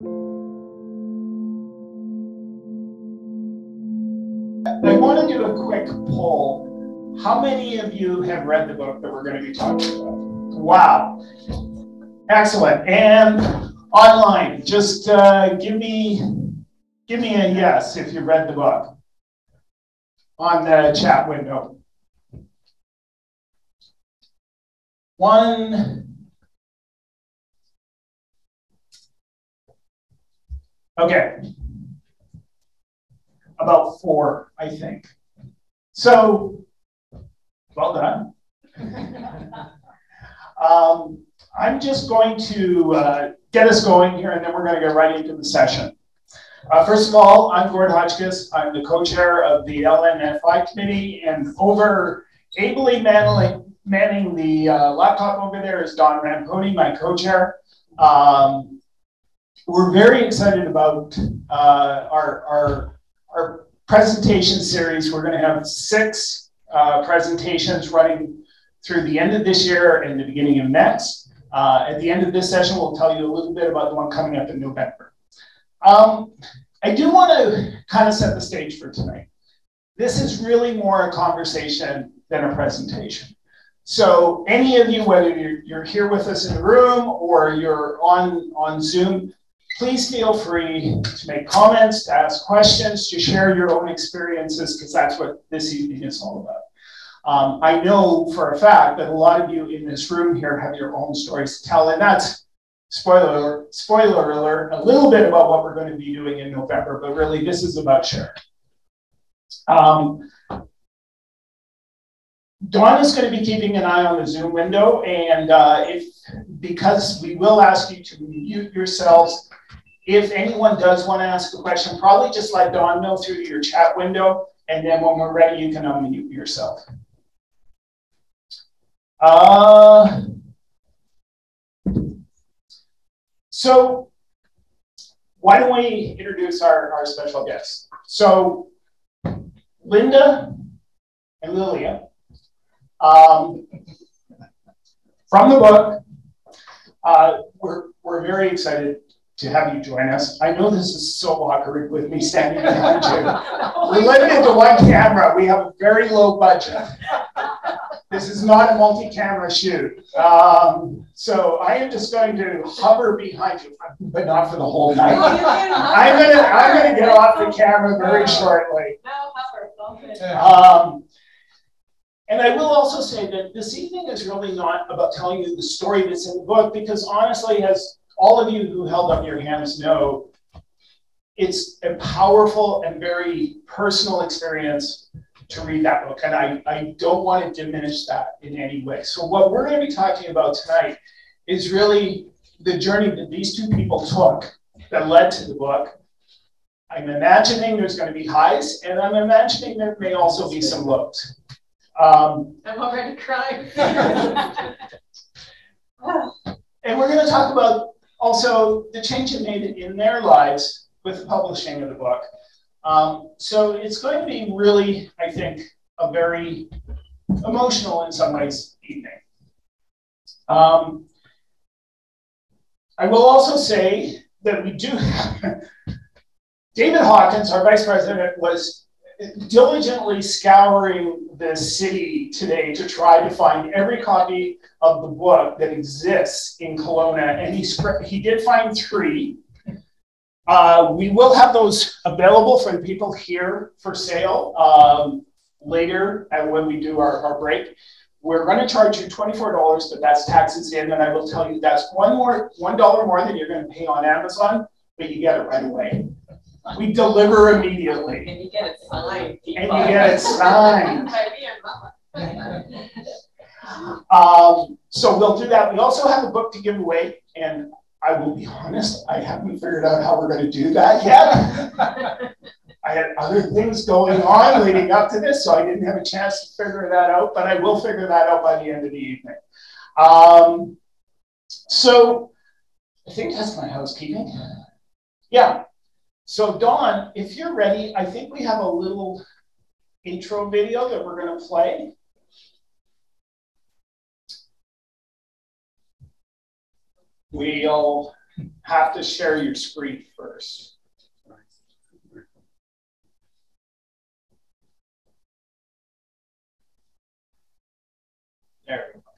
I want to do a quick poll. How many of you have read the book that we're going to be talking about? Wow. Excellent. And online, just give me a yes if you read the book on the chat window. One. Okay. About 4, I think. So, well done. I'm just going to get us going here, and then we're going to get right into the session. First of all, I'm Gord Hotchkiss. I'm the co-chair of the LNFI committee, and over ably manning the laptop over there is Don Ramponi, my co-chair. We're very excited about our presentation series. We're going to have 6 presentations running through the end of this year and the beginning of next. At the end of this session, we'll tell you a little bit about the one coming up in November. I do want to kind of set the stage for tonight. This is really more a conversation than a presentation. So any of you, whether you're here with us in the room or you're on Zoom, please feel free to make comments, to ask questions, to share your own experiences, because that's what this evening is all about. I know for a fact that a lot of you in this room here have your own stories to tell, and that's, spoiler alert, a little bit about what we're going to be doing in November, but really this is about sharing. Dawn is going to be keeping an eye on the Zoom window, and because we will ask you to mute yourselves, if anyone does want to ask a question, probably just let Dawn know through your chat window, and then when we're ready, you can unmute yourself. So why don't we introduce our special guests? So Linda and Lilia, from the book, we're very excited to have you join us. I know this is so awkward with me standing behind you. We're limited to 1 camera. We have a very low budget. This is not a multi-camera shoot. So I am just going to hover behind you, but not for the whole night. I'm gonna get off the camera very shortly. And I will also say that this evening is really not about telling you the story that's in the book, because honestly, as all of you who held up your hands know, it's a powerful and very personal experience to read that book. And I don't want to diminish that in any way. So what we're going to be talking about tonight is really the journey that these 2 people took that led to the book. I'm imagining there's going to be highs, and I'm imagining there may also be some lows. I'm already crying. And we're going to talk about also the change it made in their lives with the publishing of the book. So it's going to be really, I think, a very emotional in some ways evening. I will also say that we do have David Hawkins, our vice president, was diligently scouring the city today to try to find every copy of the book that exists in Kelowna, and he did find 3. We will have those available for the people here for sale later when we do our break. We're going to charge you $24, but that's taxes in, and I will tell you that's $1 more than you're going to pay on Amazon, but you get it right away. We deliver immediately. And you get it signed. And you get it signed. So we'll do that. We also have a book to give away, and I will be honest, I haven't figured out how we're going to do that yet. I had other things going on leading up to this, so I didn't have a chance to figure that out, but I will figure that out by the end of the evening. So I think that's my housekeeping. Yeah. So Dawn, if you're ready, I think we have a little intro video that we're going to play. We'll have to share your screen first. There we go.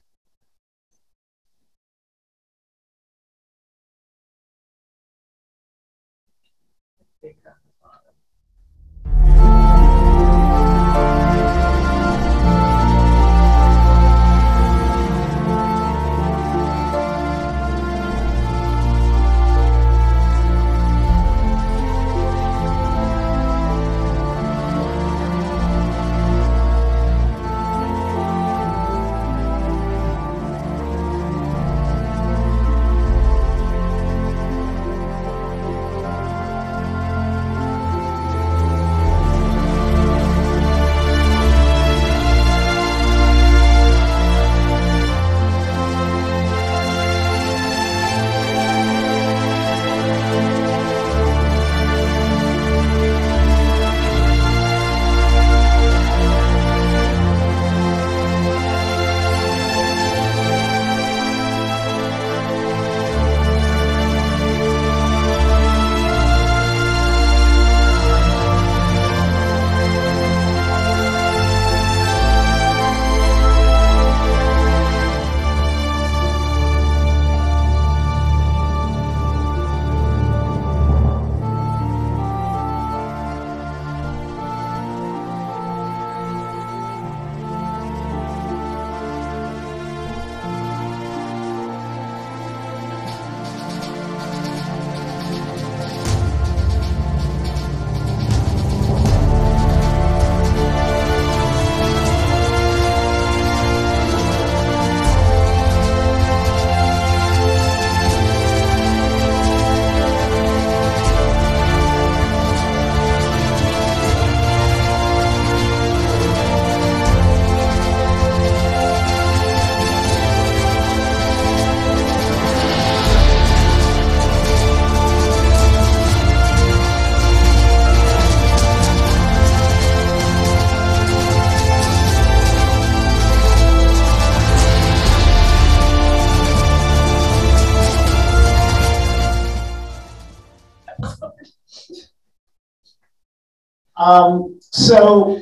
So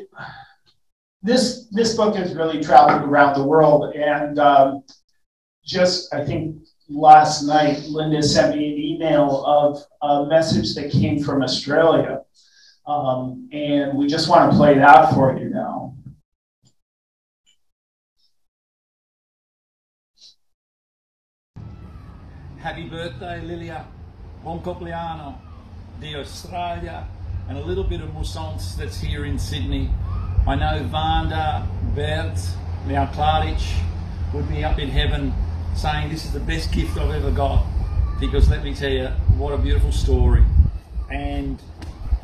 this book has really traveled around the world, and just I think last night Linda sent me an email of a message that came from Australia, and we just want to play that for you now. Happy birthday, Lilia. Buon compleanno di Australia, and a little bit of Mussons that's here in Sydney. I know Vanda, Bert, now Klaric would be up in heaven saying this is the best gift I've ever got, because let me tell you, what a beautiful story. And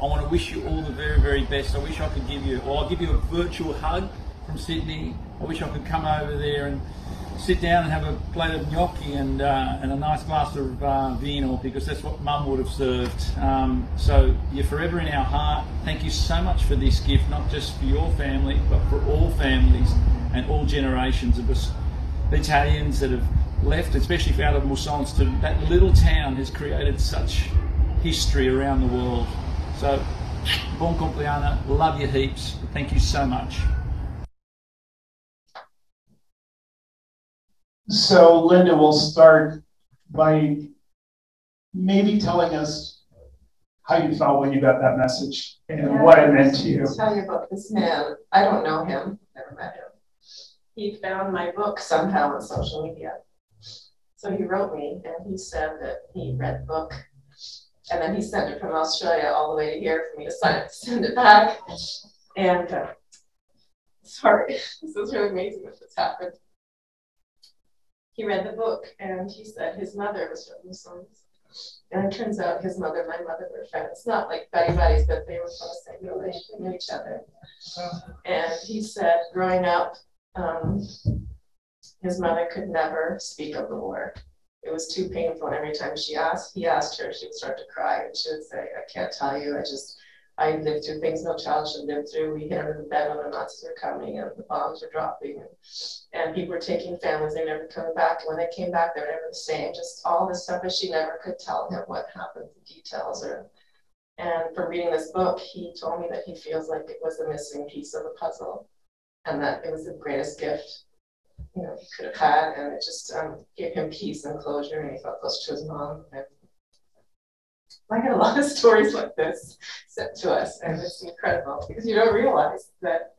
I want to wish you all the very, very best. I wish I could give you, well, I'll give you a virtual hug from Sydney. I wish I could come over there and sit down and have a plate of gnocchi and a nice glass of vino, because that's what Mum would have served. So you're forever in our heart. Thank you so much for this gift, not just for your family, but for all families and all generations of us Italians that have left, especially out of Mussons, to that little town has created such history around the world. So, buon compleanno, love you heaps. Thank you so much. So Linda will start by maybe telling us how you felt when you got that message and what it meant to you. I'll tell you about this man. I don't know him, never met him. He found my book somehow on social media. So he wrote me and he said that he read the book, and then he sent it from Australia all the way to here for me to send it back. And sorry, this is really amazing that this happened. He read the book and he said his mother was from Mussons. And it turns out his mother and my mother were friends. Not like buddies, but they were from the same village. They knew each other. And he said growing up, his mother could never speak of the war. It was too painful. And every time he asked her, she would start to cry, and she would say, I can't tell you. I lived through things no child should live through. We hit under the bed when the Nazis were coming and the bombs were dropping. And people were taking families, they never coming back. And when they came back, they were never the same. Just all this stuff, but she never could tell him what happened, the details. And from reading this book, he told me that he feels like it was the missing piece of the puzzle and that it was the greatest gift, you know, he could have had. And it just gave him peace and closure. And he felt close to his mom. And I get a lot of stories like this sent to us, and it's incredible because you don't realize that,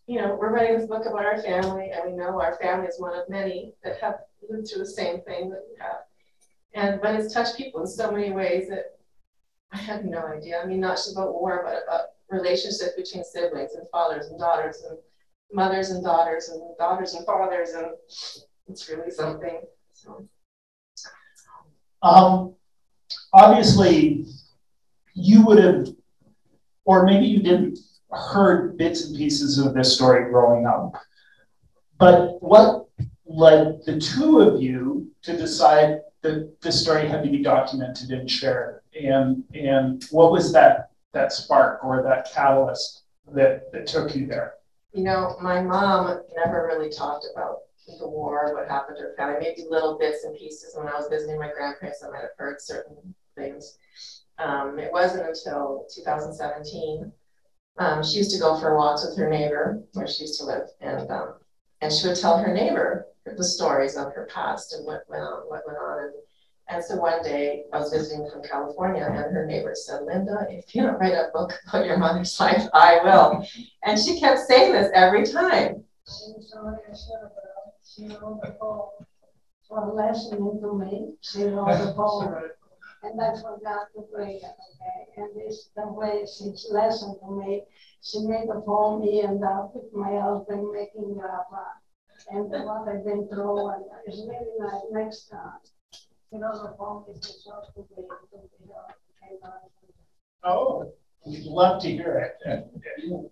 you know, we're writing this book about our family, and we know our family is one of many that have lived through the same thing that we have. But it's touched people in so many ways that I had no idea. I mean, not just about war, but about relationships between siblings and fathers and daughters and mothers and daughters and fathers, and it's really something. So. Obviously, you would have, or maybe you didn't, heard bits and pieces of this story growing up. But what led the two of you to decide that this story had to be documented and shared? And what was that spark or that catalyst that took you there? You know, my mom never really talked about the war, what happened to her family, maybe little bits and pieces. When I was visiting my grandparents, I might have heard certain things. It wasn't until 2017. She used to go for walks with her neighbor where she used to live, and she would tell her neighbor the stories of her past and what went on. And so one day I was visiting from California, and her neighbor said, "Linda, if you don't write a book about your mother's life, I will." And she kept saying this every time. She wrote the poem for a lesson into me. She wrote the poem, and I forgot to bring it, okay? And this the way she's lesson to me. She made the poem, me and with my husband making and what I've been through, and it's really nice. Next time, you know, the poem is just to be Oh, we'd love to hear it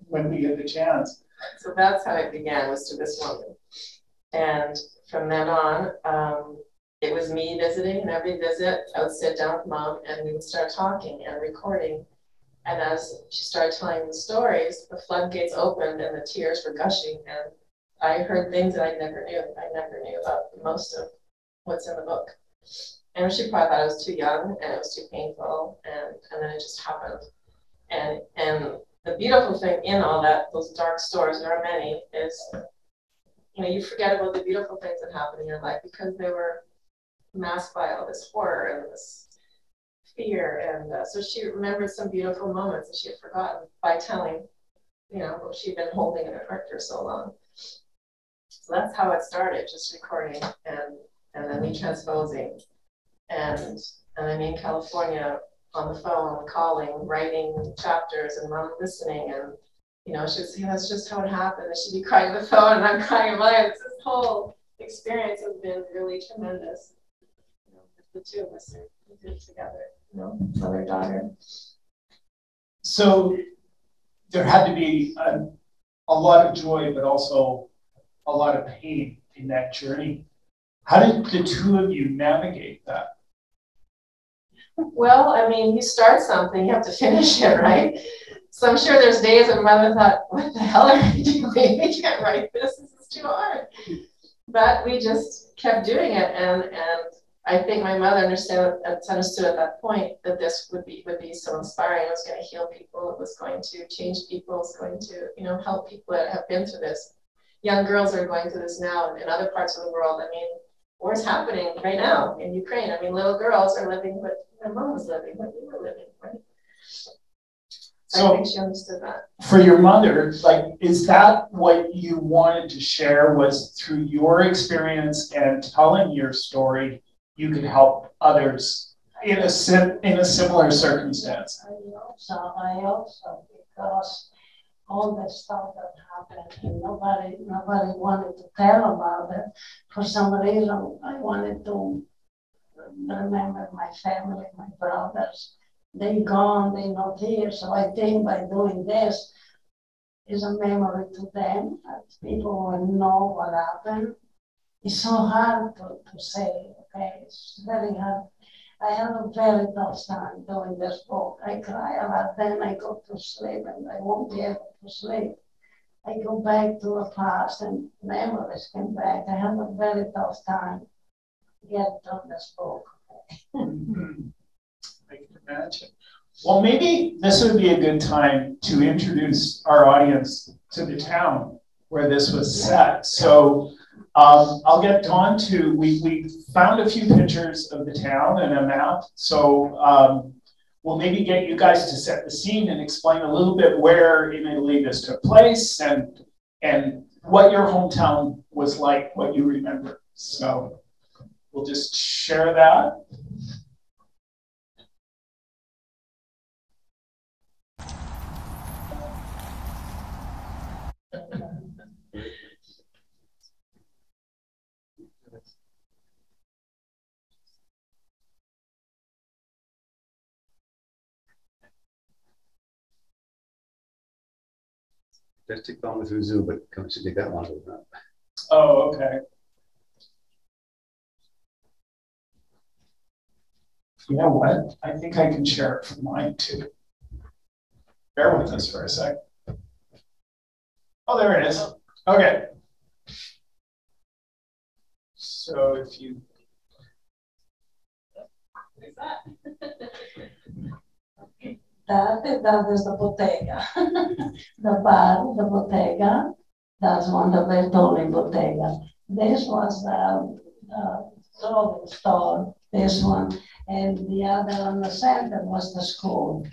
when we get the chance. So that's how it began, was to this woman. And from then on, it was me visiting, and every visit I would sit down with Mom and we would start talking and recording. And as she started telling the stories, the floodgates opened and the tears were gushing. And I heard things that I never knew. I never knew about most of what's in the book. And she probably thought I was too young and it was too painful. And then it just happened. And the beautiful thing in all that, those dark stories, there are many, is, you know, you forget about the beautiful things that happened in your life because they were masked by all this horror and this fear. And so she remembered some beautiful moments that she had forgotten by telling, you know, what she'd been holding in her heart for so long. So that's how it started, just recording and then me transposing. And then me in California on the phone, calling, writing chapters, and Mom listening. And, you know, she'd say, that's just how it happened. And she'd be crying on the phone, and I'm crying in mine. This whole experience has been really tremendous. You know, the two of us we did it together, you know, mother, daughter. So there had to be a lot of joy, but also a lot of pain in that journey. How did the two of you navigate that? Well, I mean, you start something, you have to finish it, right? So I'm sure there's days when Mother thought, what the hell are we doing? We can't write this. This is too hard. But we just kept doing it. And I think my mother understood at that point that this would be so inspiring. It was going to heal people. It was going to change people. It was going to, you know, help people that have been through this. Young girls are going through this now in other parts of the world. I mean, war is happening right now in Ukraine. I mean, little girls are living what their mom was living, what we were living, right? So I think she understood that. For your mother, like, is that what you wanted to share, was through your experience and telling your story, you could help others in a similar circumstance? I also, because all the stuff that happened, and nobody wanted to tell about it. For some reason, I wanted to remember my family, my brothers. They gone, they not here. So I think by doing this is a memory to them, that people will know what happened. It's so hard to say, okay? It's very hard. I had a very tough time doing this book. I cry a lot, then I go to sleep and I won't be able to sleep. I go back to the past and memories come back. I had a very tough time getting on this book. I can imagine. Well, maybe this would be a good time to introduce our audience to the town where this was set. So I'll get Dawn to, we found a few pictures of the town and a map. So we'll maybe get you guys to set the scene and explain a little bit where in Italy this took place and what your hometown was like, what you remember. So we'll just share that. Just take on through Zoom, but come to take that one. Oh, okay. You know what? I think I can share it from mine too. Bear with us for a sec. Oh, there it is. Okay. So if you. What is that? That is the bottega. The bar, the bottega, that's one, the Bertoni bottega. This was the clothing store, this one, and the other on the center was the school.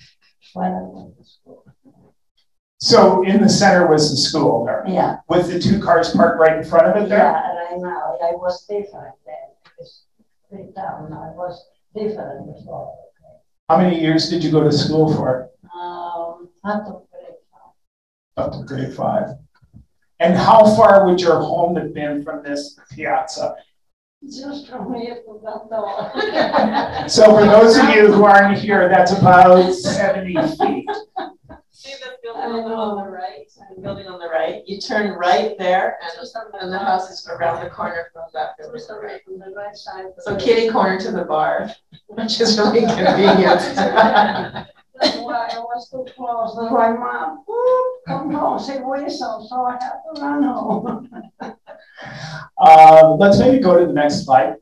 When I went to school. So in the center was the school there? Yeah. With the two cars parked right in front of it there? Yeah, right now. I was different then. Because deep down, I was different before. How many years did you go to school for? Up to grade 5. Up to grade 5. And how far would your home have been from this piazza? Just from here to that door. So for those of you who aren't here, that's about 70 feet. See the building on the right? The building on the right. You turn right there, and the house is around the corner from that building. On the right side. So kitty corner to the bar, which is really convenient. That's why I was too close. That's why Mom, come home, she whistled, so I had to run home. Let's maybe go to the next slide.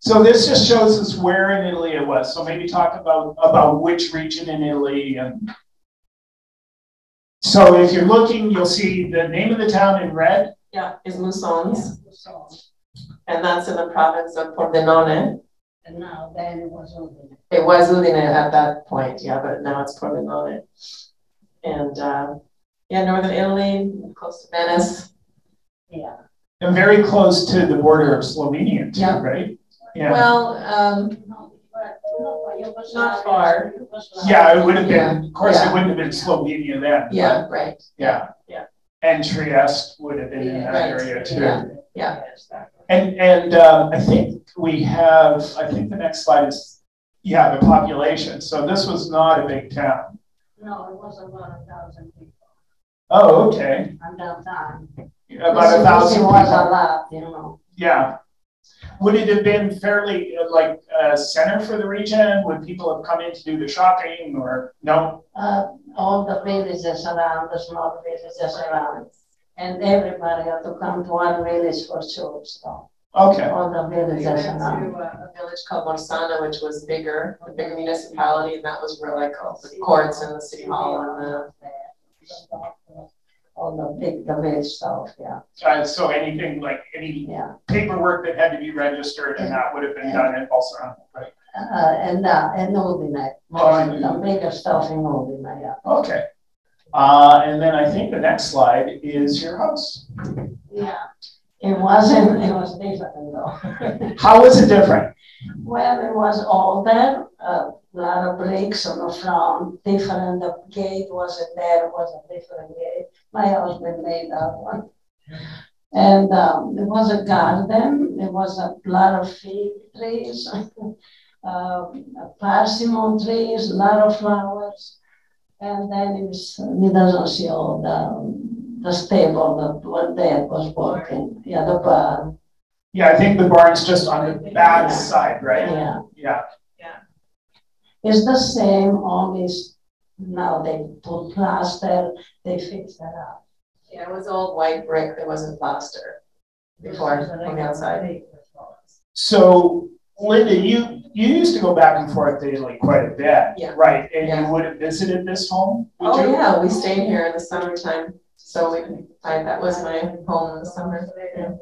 So this just shows us where in Italy it was. So maybe talk about which region in Italy. And so if you're looking, you'll see the name of the town in red. Yeah, is Mussons. And that's in the province of Pordenone. And now then it was Udine. It was Udine at that point, yeah, but now it's Pordenone. And yeah, northern Italy, close to Venice. Yeah. And very close to the border of Slovenia too, Yeah. right? Yeah. Well, not far. Yeah, it would have been, Yeah. of course, Yeah. it wouldn't have been Slovenia then. Yeah, but, right. yeah. Yeah. And Trieste would have been in that Right. area too. Yeah. Yeah. And I think we have, I think the next slide is, yeah, the population. So this was not a big town. No, it was about 1,000 people. Oh, okay. At that time. About 1,000 It was a people. lot, you know. Yeah. Would it have been fairly like a center for the region? Would people have come in to do the shopping or no? All the villages around, the small villages around. And everybody had to come to one village for church. So Okay. all the We went villages to around. a village called Morsana, which was bigger, a bigger municipality, and that was where like all the courts and the city hall and the. All the village stuff, yeah. So anything like any Yeah. paperwork that had to be registered and that would have been done in Bolsonaro, right? And Udine, the bigger stuff in Udine, yeah. Okay. And then I think the next slide is your house. Yeah. It was different though. How was it different? Well, it was older, a lot of bricks on the front, different, the gate wasn't there, it was a different gate. My husband made that one. And there was a garden, there was a lot of fig trees, persimmon trees, a lot of flowers. And then he doesn't see all the stable that one dad was working, yeah, the barn. Yeah, I think the barn's just on the back side, right? Yeah. Yeah. Yeah. It's the same, only now they put plaster, they fix that up. Yeah, it was old white brick. There wasn't plaster before from the outside. So, Linda, you used to go back and forth daily quite a bit, yeah. right? And yeah. you would have visited this home? Oh, you? Yeah, we stayed here in the summertime. So that was my home in the summer. Yeah.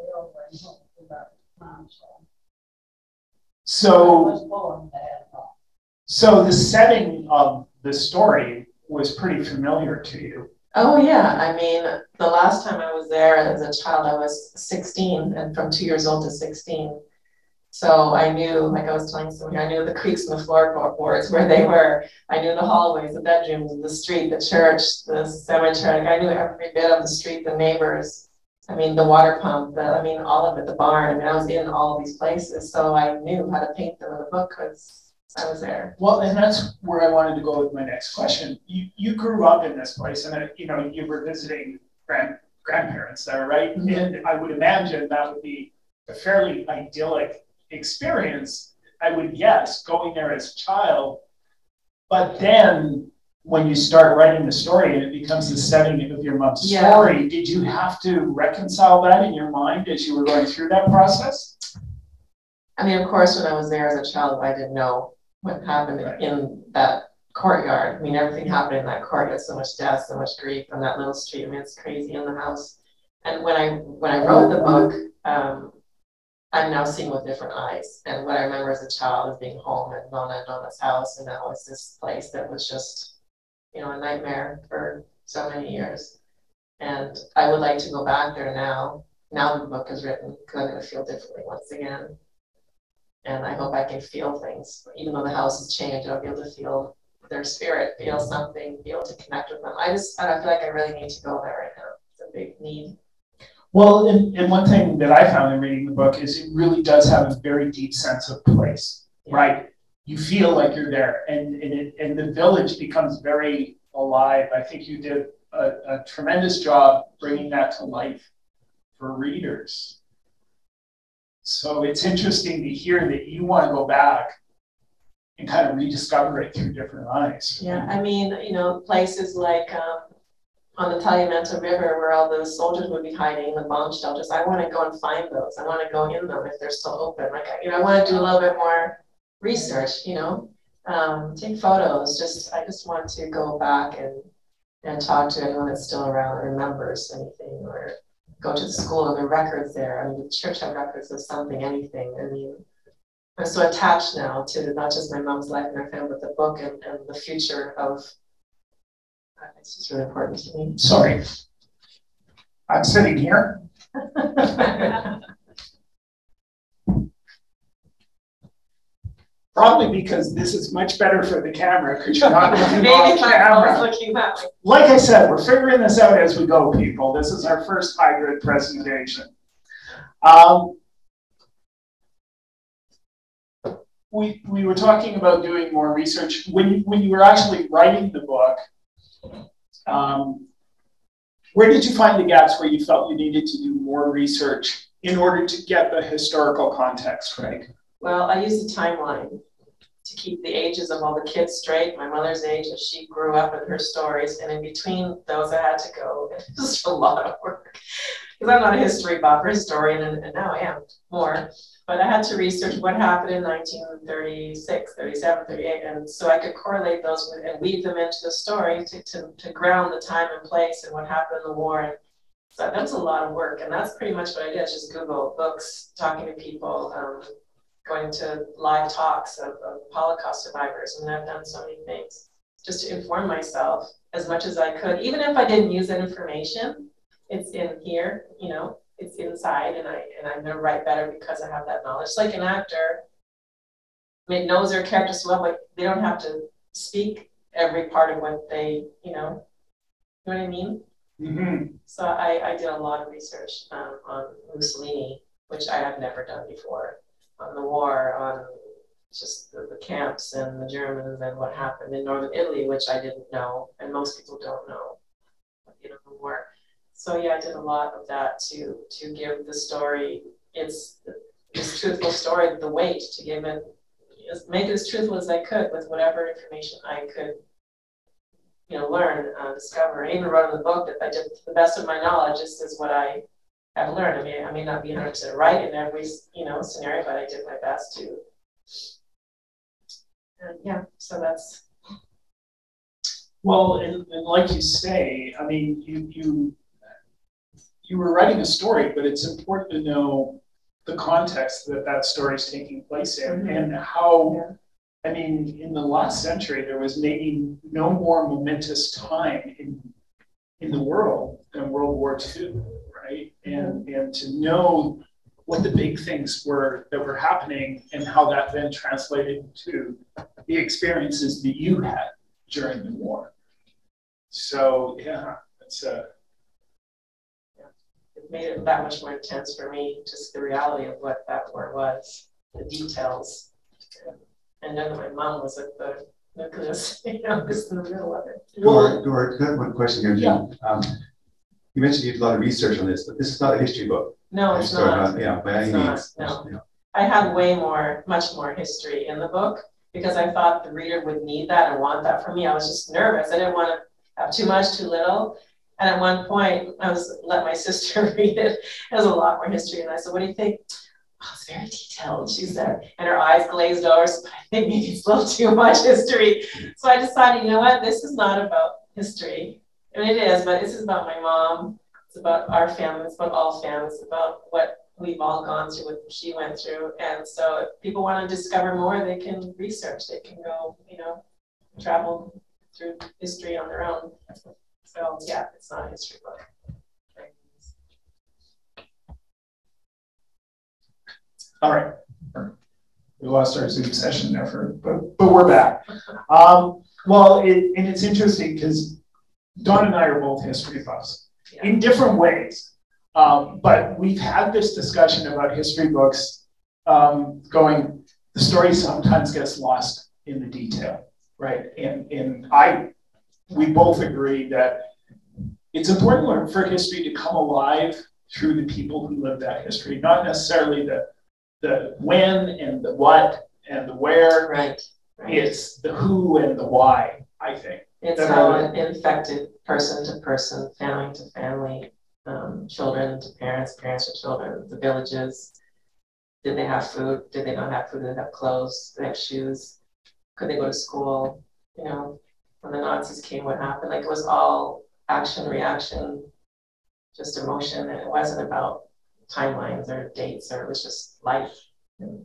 So the setting of the story was pretty familiar to you. Oh yeah, I mean, the last time I was there as a child, I was 16, and from 2 years old to 16. So I knew, like I was telling someone, I knew the creaks in the floorboards where they were. I knew the hallways, the bedrooms, the street, the church, the cemetery. I knew every bit of the street, the neighbors. I mean, the water pump, all of it, the barn. I mean, I was in all of these places, so I knew how to paint them in the book because I was there. Well, and that's where I wanted to go with my next question. You grew up in this place, and you were visiting grandparents there, right? Mm-hmm. And I would imagine that would be a fairly idyllic experience, I would guess, going there as a child. But then when you start writing the story and it becomes the setting of your mom's story, did you have to reconcile that in your mind as you were going through that process? I mean, of course, when I was there as a child, I didn't know what happened in that courtyard. I mean, everything happened in that courtyard, so much death, so much grief on that little street. I mean, it's crazy in the house. And when I wrote the book, I'm now seeing with different eyes. And what I remember as a child is being home at Nona and Nona's house, and now it's this place that was just, a nightmare for so many years. And I would like to go back there now that the book is written, because I'm going to feel differently once again. And I hope I can feel things. Even though the house has changed, I'll be able to feel their spirit, feel something, be able to connect with them. I feel like I really need to go there right now. It's a big need. Well, and one thing that I found in reading the book is it really does have a very deep sense of place, right? You feel like you're there, and the village becomes very alive. I think you did a tremendous job bringing that to life for readers. So it's interesting to hear that you want to go back and kind of rediscover it through different eyes. Yeah, I mean, places like on the Italiana River where all the soldiers would be hiding, the bomb shelters. I want to go and find those. I want to go in them if they're still open. I want to do a little bit more research, take photos. I just want to go back and talk to anyone that's still around and remembers anything, or go to the school and the records there. I mean, the church have records of something, anything. I mean, I'm so attached now to not just my mom's life and her family, but the book and the future of. It's just really important to me. Sorry, I'm sitting here. Probably because this is much better for the camera, because you're not looking off camera. Looking that way. Like I said, we're figuring this out as we go, people. This is our first hybrid presentation. We were talking about doing more research. When you were actually writing the book, where did you find the gaps where you felt you needed to do more research in order to get the historical context right? Well, I used a timeline to keep the ages of all the kids straight. My mother's age as she grew up and her stories, and in between those I had to go. It was a lot of work because I'm not a history buff or historian, and now I am more. But I had to research what happened in 1936, 37, 38, and so I could correlate those and weave them into the story to ground the time and place and what happened in the war. And so that was a lot of work, and that's pretty much what I did. Just Google books, talking to people, going to live talks of Holocaust survivors, and I've done so many things just to inform myself as much as I could. Even if I didn't use that information, it's in here, it's inside, and I'm gonna write better because I have that knowledge. It's like an actor, knows their character so well, but they don't have to speak every part of what they, you know what I mean? Mm-hmm. So I did a lot of research on Mussolini, which I had never done before, on the war, on just the camps and the Germans and what happened in northern Italy, which I didn't know, and most people don't know, the war. So yeah, I did a lot of that to give the story its truthful story the weight, to give it make it as truthful as I could with whatever information I could, learn, discover. I even wrote in the book that I did to the best of my knowledge. This is what I have learned. I mean, I may not be 100% right in every, scenario, but I did my best to. And yeah, so that's. Well, and like you say, I mean, you were writing a story, but it's important to know the context that story is taking place in, mm-hmm. and how. Yeah. I mean, in the last century, there was maybe no more momentous time in the world than World War II, right? And to know what the big things were that were happening and how that then translated to the experiences that you had during the war. So yeah, it's it made it that much more intense for me, just the reality of what that war was, the details. And then my mom was at the nucleus, just in the middle of it. Gord, one question here. Yeah. You mentioned you did a lot of research on this, but this is not a history book. No, it's not. By any means. No. I had much more history in the book because I thought the reader would need that and want that from me. I was just nervous. I didn't want to have too much, too little. And at one point, let my sister read it. There's a lot more history. And I said, what do you think? Oh, it's very detailed, she said, and her eyes glazed over. So I think maybe it's a little too much history. So I decided, you know what, this is not about history. I mean, it is, but this is about my mom. It's about our family. It's about all families. It's about what we've all gone through, what she went through. And so if people want to discover more, they can research. They can go, travel through history on their own. So yeah, it's not a history book. All right, we lost our Zoom session there but we're back. Well, it's interesting because Dawn and I are both history buffs in different ways, but we've had this discussion about history books the story sometimes gets lost in the detail, right? And we both agree that it's important for history to come alive through the people who lived that history, not necessarily the when and the what and the where. Right. It's the who and the why, I think. It's how it infected person to person, family to family, children to parents, parents to children, the villages. Did they have food? Did they not have food? Did they have clothes? Did they have shoes? Could they go to school? When the Nazis came, what happened? Like, it was all action, reaction, just emotion. And it wasn't about timelines or dates, or it was just life and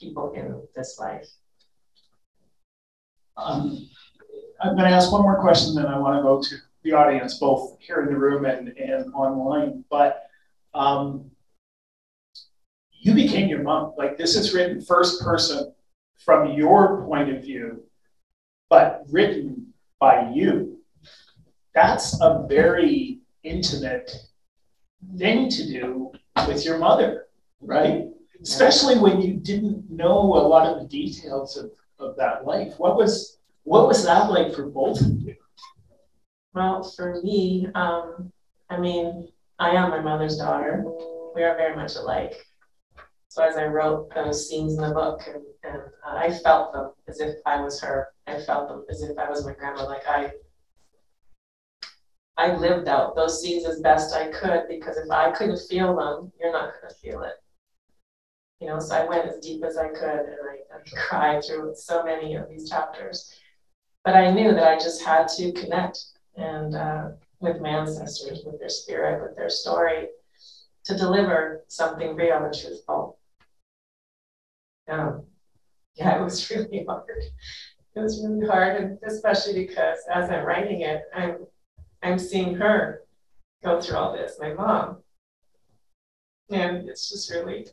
people in this life. I'm going to ask one more question, then I want to go to the audience, both here in the room and online. But you became your mom. Like, this is written first person from your point of view, but written by you. That's a very intimate thing to do with your mother, right? Especially when you didn't know a lot of the details of that life. What was that like for both of you? Well, for me, I mean, I am my mother's daughter. We are very much alike. So as I wrote those scenes in the book, and I felt them as if I was her. I felt them as if I was my grandma. Like, I lived out those scenes as best I could, because if I couldn't feel them, you're not going to feel it. So I went as deep as I could, and I cried through so many of these chapters. But I knew that I just had to connect with my ancestors, with their spirit, with their story, to deliver something real and truthful. It was really hard. It was really hard, and especially because as I'm writing it, I'm seeing her go through all this, my mom. And it's really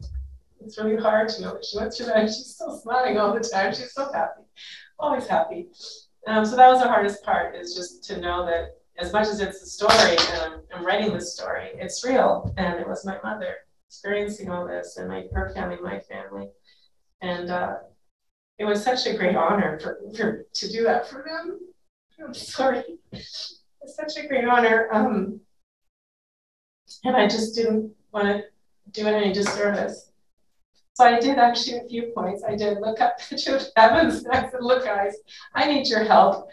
hard to know that she went through that. She's still smiling all the time. She's so happy, always happy. So that was the hardest part, is just to know that as much as it's a story, and I'm writing this story, it's real. And it was my mother experiencing all this, and her family, my family. And it was such a great honor to do that for them. I'm sorry. It's such a great honor. And I just didn't want to do it any disservice. So I did actually a few points. I did look up the children of heavens, and I said, look, guys, I need your help.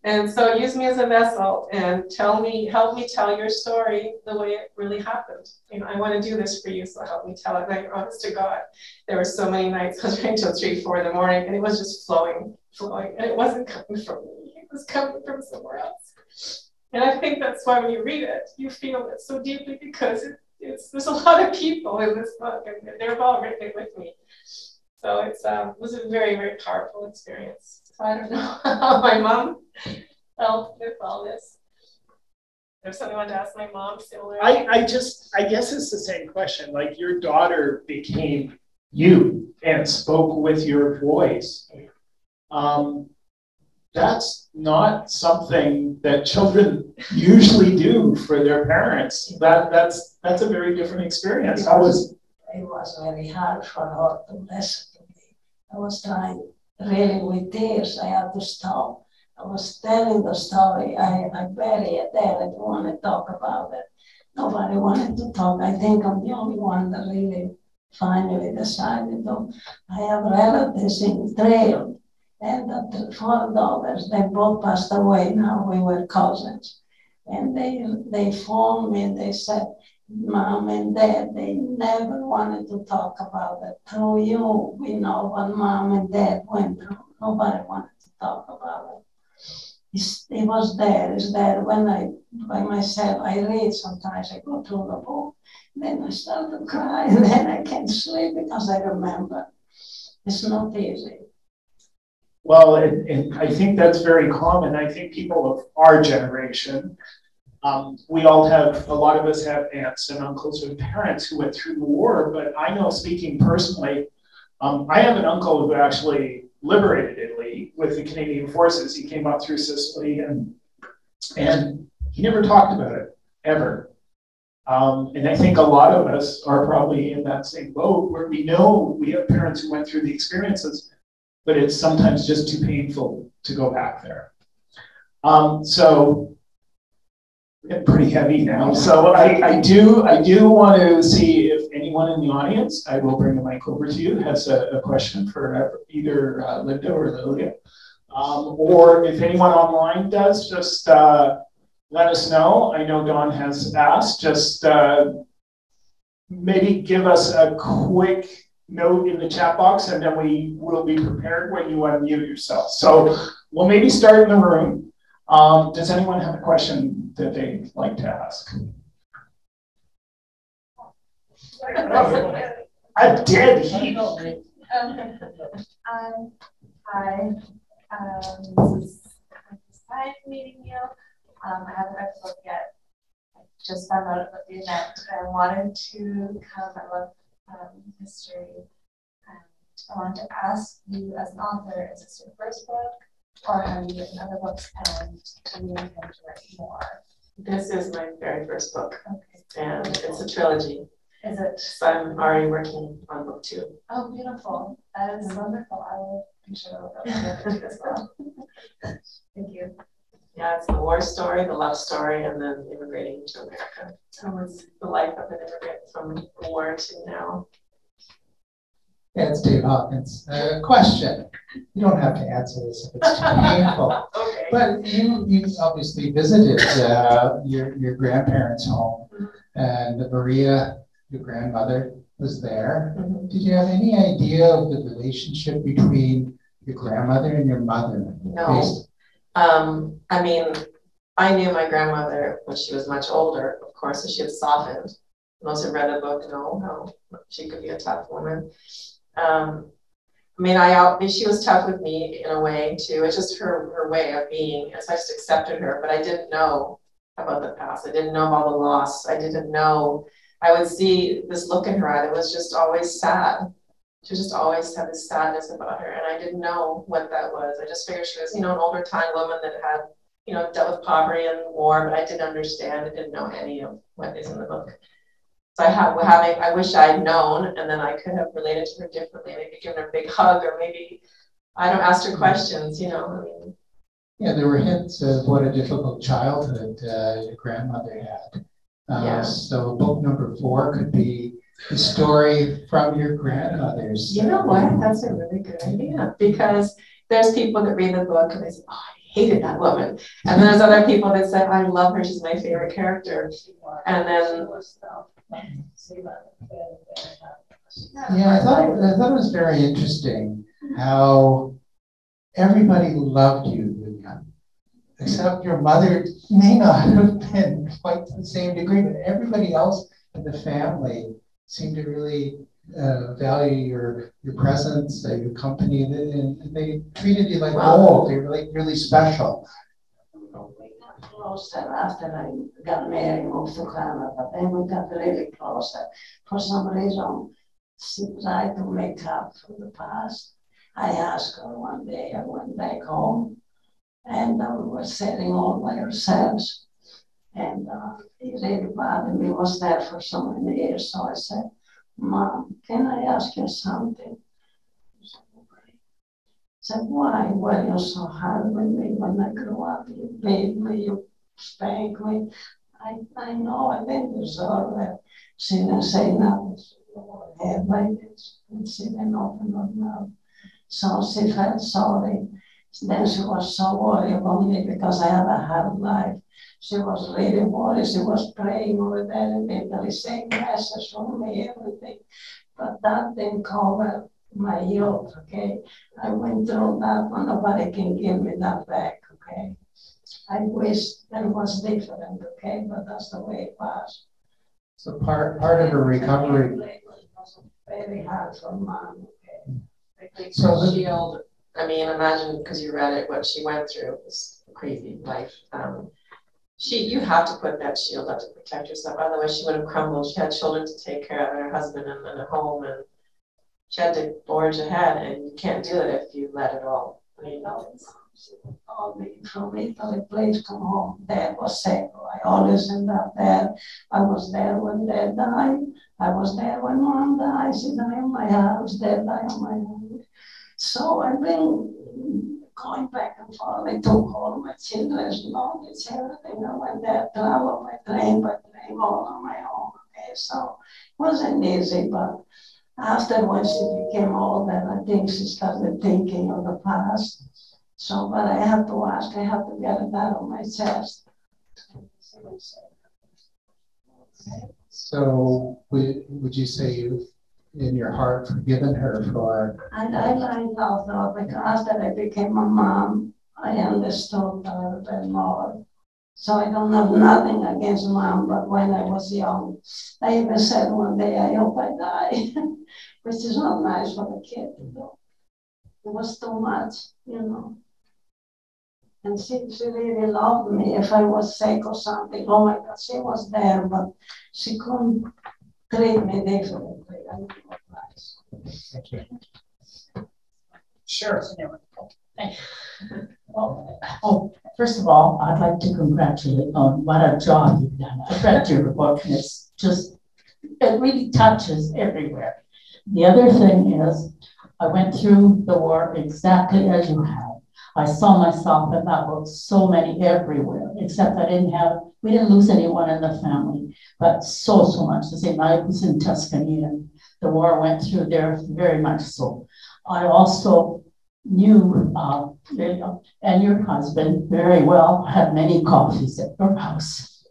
And so use me as a vessel and help me tell your story the way it really happened. You know, I want to do this for you, so help me tell it. And honest to God, there were so many nights I was writing till 3, 4 in the morning, and it was just flowing. And it wasn't coming from me. It was coming from somewhere else. And I think that's why when you read it, you feel it so deeply, because there's a lot of people in this book, and they've all written it with me. So it was a very, very powerful experience. So I don't know how my mom felt with all this. There's something I wanted to ask my mom similar. I guess it's the same question. Like, your daughter became you and spoke with your voice. That's not something that children usually do for their parents. That's a very different experience. It was very hard for her to listen to me. I was trying really with tears. I had to stop. I was telling the story. I buried it there. I didn't want to talk about it. Nobody wanted to talk. I think I'm the only one that really finally decided to. I have relatives in Trail. And the 4 daughters, they both passed away. Now we were cousins. And they phoned me and they said, Mom and Dad, they never wanted to talk about it. Through you, we know what Mom and Dad went through. Nobody wanted to talk about it. It was there. It's there. When by myself, I read sometimes. I go through the book. Then I start to cry. And then I can't sleep because I remember. It's not easy. Well, and I think that's very common. I think people of our generation, we all have, a lot of us have aunts and uncles or parents who went through the war, but I know, speaking personally, I have an uncle who actually liberated Italy with the Canadian forces. He came up through Sicily and he never talked about it, ever. And I think a lot of us are probably in that same boat where we know we have parents who went through the experiences, but it's sometimes just too painful to go back there. So we're getting pretty heavy now. So I do want to see if anyone in the audience, I will bring the mic over to you, has a question for either Linda or Lilia. Or if anyone online does, just let us know. I know Dawn has asked, just maybe give us a quick note in the chat box, and then we will be prepared when you unmute yourself. So we'll maybe start in the room. Does anyone have a question that they'd like to ask? A dead heat. Hi. This is nice meeting you. I haven't read the book yet. I just found out about the event. I wanted to come. I love history, and I wanted to ask you, as an author, is this your first book, or have you written other books and do you intend to write more? This is my very first book, Okay. and it's a trilogy. Is it? So I'm already working on book 2. Oh, beautiful. That is wonderful. I will be sure to look up the book as well. Thank you. Yeah, it's the war story, the love story, and then immigrating to America. So it's the life of an immigrant from war to now. Yeah, it's Dave Hawkins. Question. You don't have to answer this if it's too painful. Okay. But you obviously visited your grandparents' home, and Maria, your grandmother, was there. Mm-hmm. Did you have any idea of the relationship between your grandmother and your mother? No. I mean, I knew my grandmother when she was much older, of course, and she had softened. Those who read the book know how she could be a tough woman. I mean, she was tough with me in a way too. It's just her way of being. So I just accepted her, but I didn't know about the past. I didn't know about the loss. I didn't know. I would see this look in her eye that was just always sad. She just always had this sadness about her, and I didn't know what that was. I just figured she was, an older time woman that had, dealt with poverty and war, but I didn't understand. I didn't know any of what is in the book. So I wish I'd known, and then I could have related to her differently, maybe given her a big hug, or maybe asked her questions. Yeah, there were hints of what a difficult childhood your grandmother had. Yeah. So book number 4 could be the story from your grandmothers. You know what? That's a really good idea, because there's people that read the book and they say, oh, I hated that woman. And then there's other people that say, I love her, she's my favorite character. And then yeah, I thought it was very interesting how everybody loved you, Lilia, except your mother may not have been quite to the same degree, but everybody else in the family seemed to really value your presence, your company, and they treated you like gold. They were like really special. We got closer after I got married, moved to Canada. Then we got really closer. For some reason, she tried to make up for the past. I asked her one day, I went back home, and we were sitting all by ourselves. And it really bothered me. Was there for so many years. So I said, Mom, can I ask you something? She said, why were you so hard with me when I grew up? You beat me, you spanked me. I know I didn't deserve it. She didn't say nothing. She went ahead like this, and she didn't open her mouth. So she felt sorry. Then she was so worried about me because I had a hard life. She was really worried. She was praying over there in Italy, saying messages for me, everything. But that didn't cover my youth, okay? I went through that one. Nobody can give me that back, okay? I wish that was different, okay? But that's the way it was. So part of her recovery. It was very hard for Mom, okay? So the shield, I mean, imagine, because you read it, what she went through. This crazy life. You have to put that shield up to protect yourself. Otherwise, she would have crumbled. She had children to take care of, and her husband, and a home, and she had to forge ahead. And you can't do it if you let it all. She called me from Italy, please come home. Dad was sick. I always end up there. I was there when Dad died. I was there when Mom died. She died in my house. Dad died on my house. So I've been going back and forth. I took all my children's luggage, everything. I went there, traveled by train, all on my own. Okay, so it wasn't easy, but after when she became older, I think she started thinking of the past. So, but I have to ask, I have to get it out of my chest. So would you say you've, in your heart, forgiven her for? I love her because after I became a mom, I understood her a bit more. So I don't have nothing against Mom, but when I was young, I even said one day, I hope I die, which is not nice for the kid to do. It was too much, you know. And she really loved me. If I was sick or something, oh my God, she was there, but she couldn't treat me differently. I mean, nice. Thank you. Sure. Well, first of all, I'd like to congratulate on what a job you've done. I've read your book, and it's just, it really touches everywhere. The other thing is, I went through the war exactly as you have. I saw myself in that book, so many everywhere, except we didn't lose anyone in the family, but so much the same. I was in Tuscany and the war went through there very much so. I also knew and your husband very well, had many coffees at your house.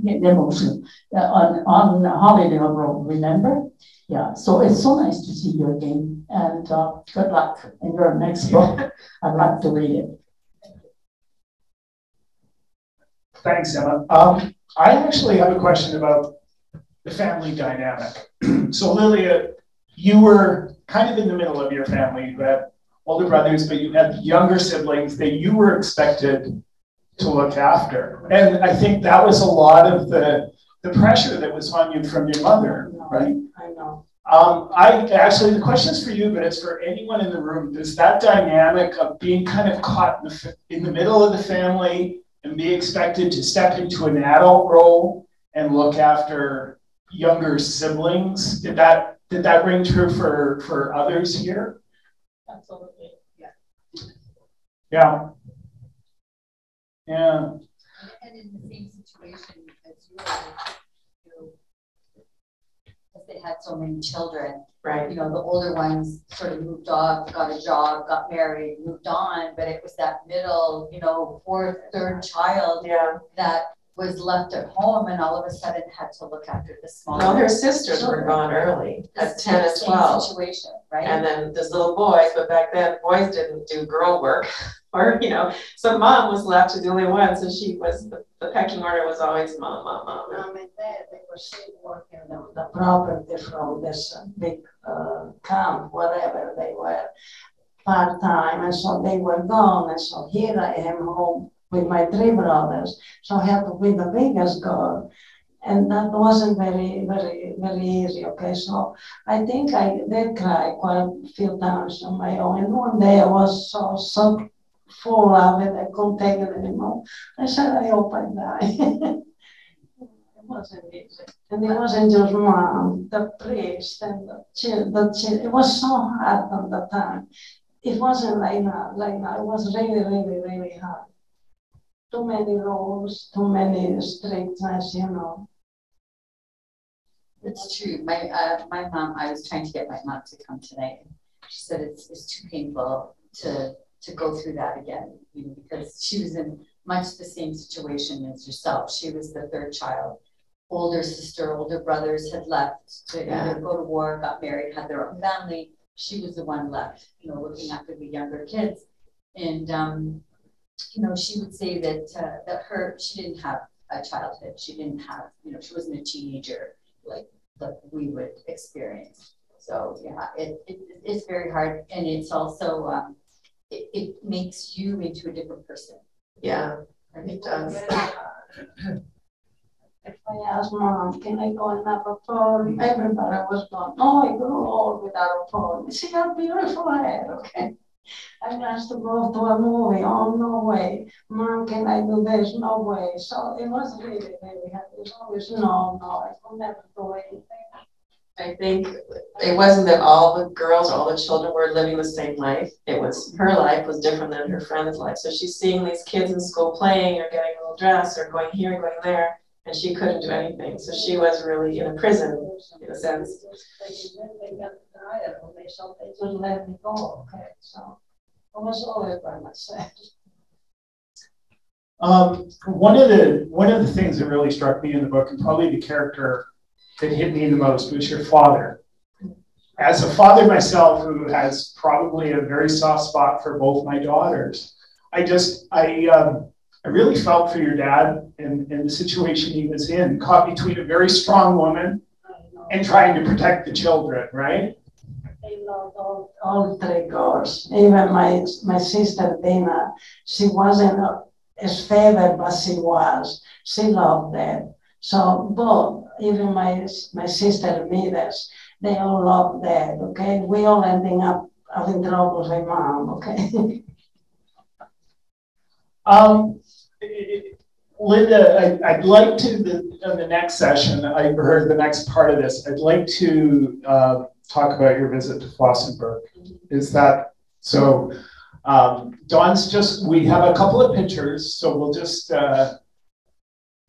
Emotional. On Hollydale Road, remember? Yeah, so it's so nice to see you again, and good luck in your next book. I'd like to read it. Thanks, Emma. I actually have a question about the family dynamic. So Lilia, you were kind of in the middle of your family. You had older brothers, but you had younger siblings that you were expected to look after. And I think that was a lot of the pressure that was on you from your mother, right? I know. The question's for you, but it's for anyone in the room. Does that dynamic of being kind of caught in the middle of the family and be expected to step into an adult role and look after younger siblings, did that ring true for others here? Absolutely, yeah. Yeah. Yeah. And in the same situation as yours, because they had so many children. Right. You know, the older ones sort of moved off, got a job, got married, moved on, but it was that middle, you know, fourth, third child that was left at home and all of a sudden had to look after the small. Well, her sisters were gone early at 10 and 12. Situation, right? And then there's little boys, but back then boys didn't do girl work, or you know, so mom was left to the only one. So she was the pecking order was always mom. Mom and dad, they were still working the property from this big camp, whatever they were, part time, and so they were gone, and so here I am home with my 3 brothers, so I had to be the biggest girl, and that wasn't very easy. Okay, so I think I did cry quite a few times on my own, and one day I was so full of it, I couldn't take it anymore. I said, I hope I die. It wasn't easy, and it wasn't just mom, the priest, and the children. It was so hard at the time. It wasn't like now. It was really hard. Too many rules, too many strictness, you know. It's true. My mom, I was trying to get my mom to come tonight. She said it's too painful to go through that again, you know, because she was in much the same situation as yourself. She was the 3rd child. Older sister, older brothers had left to either go to war, got married, had their own family. She was the one left, you know, looking after the younger kids. And you know, she would say that she didn't have a childhood. She didn't have, you know, she wasn't a teenager like we would experience. So yeah, it's very hard, and it's also it makes you into a different person. Yeah, it does. If I asked mom, can I go and have a phone? Everybody was going, oh, I grew old without a phone. See how beautiful I am, okay? I asked to go to a movie. Oh, no way. Mom, can I do this? No way. So it was really hard. It was always, no, I could never do anything. I think it wasn't that all the girls, all the children were living the same life. It was her life was different than her friend's life. So she's seeing these kids in school playing or getting a little dress or going here and going there, and she couldn't do anything. So she was really in a prison in a sense. They got tired of me, so they just let me go. Okay, so I was always by myself. One of the things that really struck me in the book, and probably the character that hit me the most, was your father. As a father myself, who has probably a very soft spot for both my daughters, I really felt for your dad and the situation he was in, caught between a very strong woman and trying to protect the children, right? They loved all 3 girls. Even my sister Dina, she wasn't as favored, but she was. She loved that. So both, even my sister Midas, they all loved that, okay? We all ending up having trouble with mom, okay? Linda, I'd like to, in the next session, or the next part of this, I'd like to talk about your visit to Flossenburg. Is that, so Dawn's we have a couple of pictures, so we'll just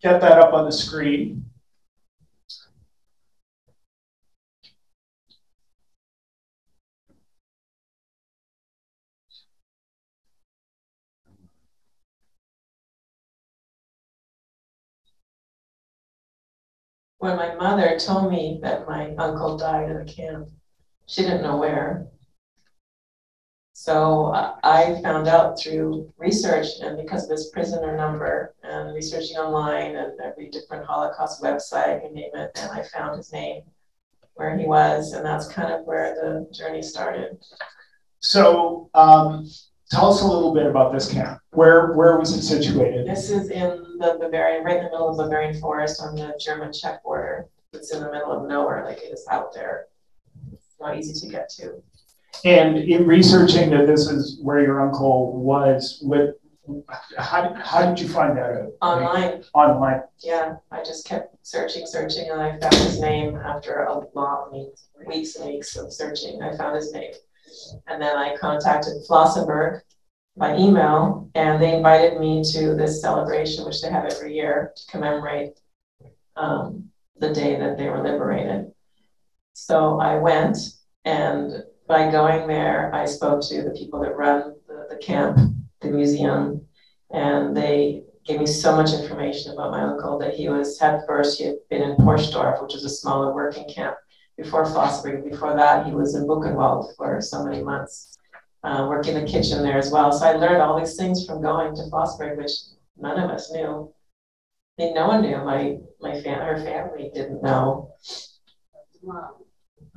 get that up on the screen. When my mother told me that my uncle died in a camp, she didn't know where. So I found out through research, and because of his prisoner number and researching online and every different Holocaust website, you name it, and I found his name, where he was, and that's kind of where the journey started. So tell us a little bit about this camp. Where was it situated? This is in the Bavarian, right in the middle of the Bavarian forest on the German-Czech border. It's in the middle of nowhere, like it is out there. It's not easy to get to. And in researching that this is where your uncle was, how did you find that out? Online. Online. Yeah, I just kept searching, and I found his name after a lot, weeks and weeks of searching. I found his name. And then I contacted Flossenburg by email, and they invited me to this celebration, which they have every year to commemorate the day that they were liberated. So I went, and by going there, I spoke to the people that run the camp, the museum, and they gave me so much information about my uncle that he had been in Porsdorf, which is a smaller working camp before Fossberg. Before that, he was in Buchenwald for so many months, working in the kitchen there as well. So I learned all these things from going to Fossberg, which none of us knew. I think no one knew. Her family didn't know. Mom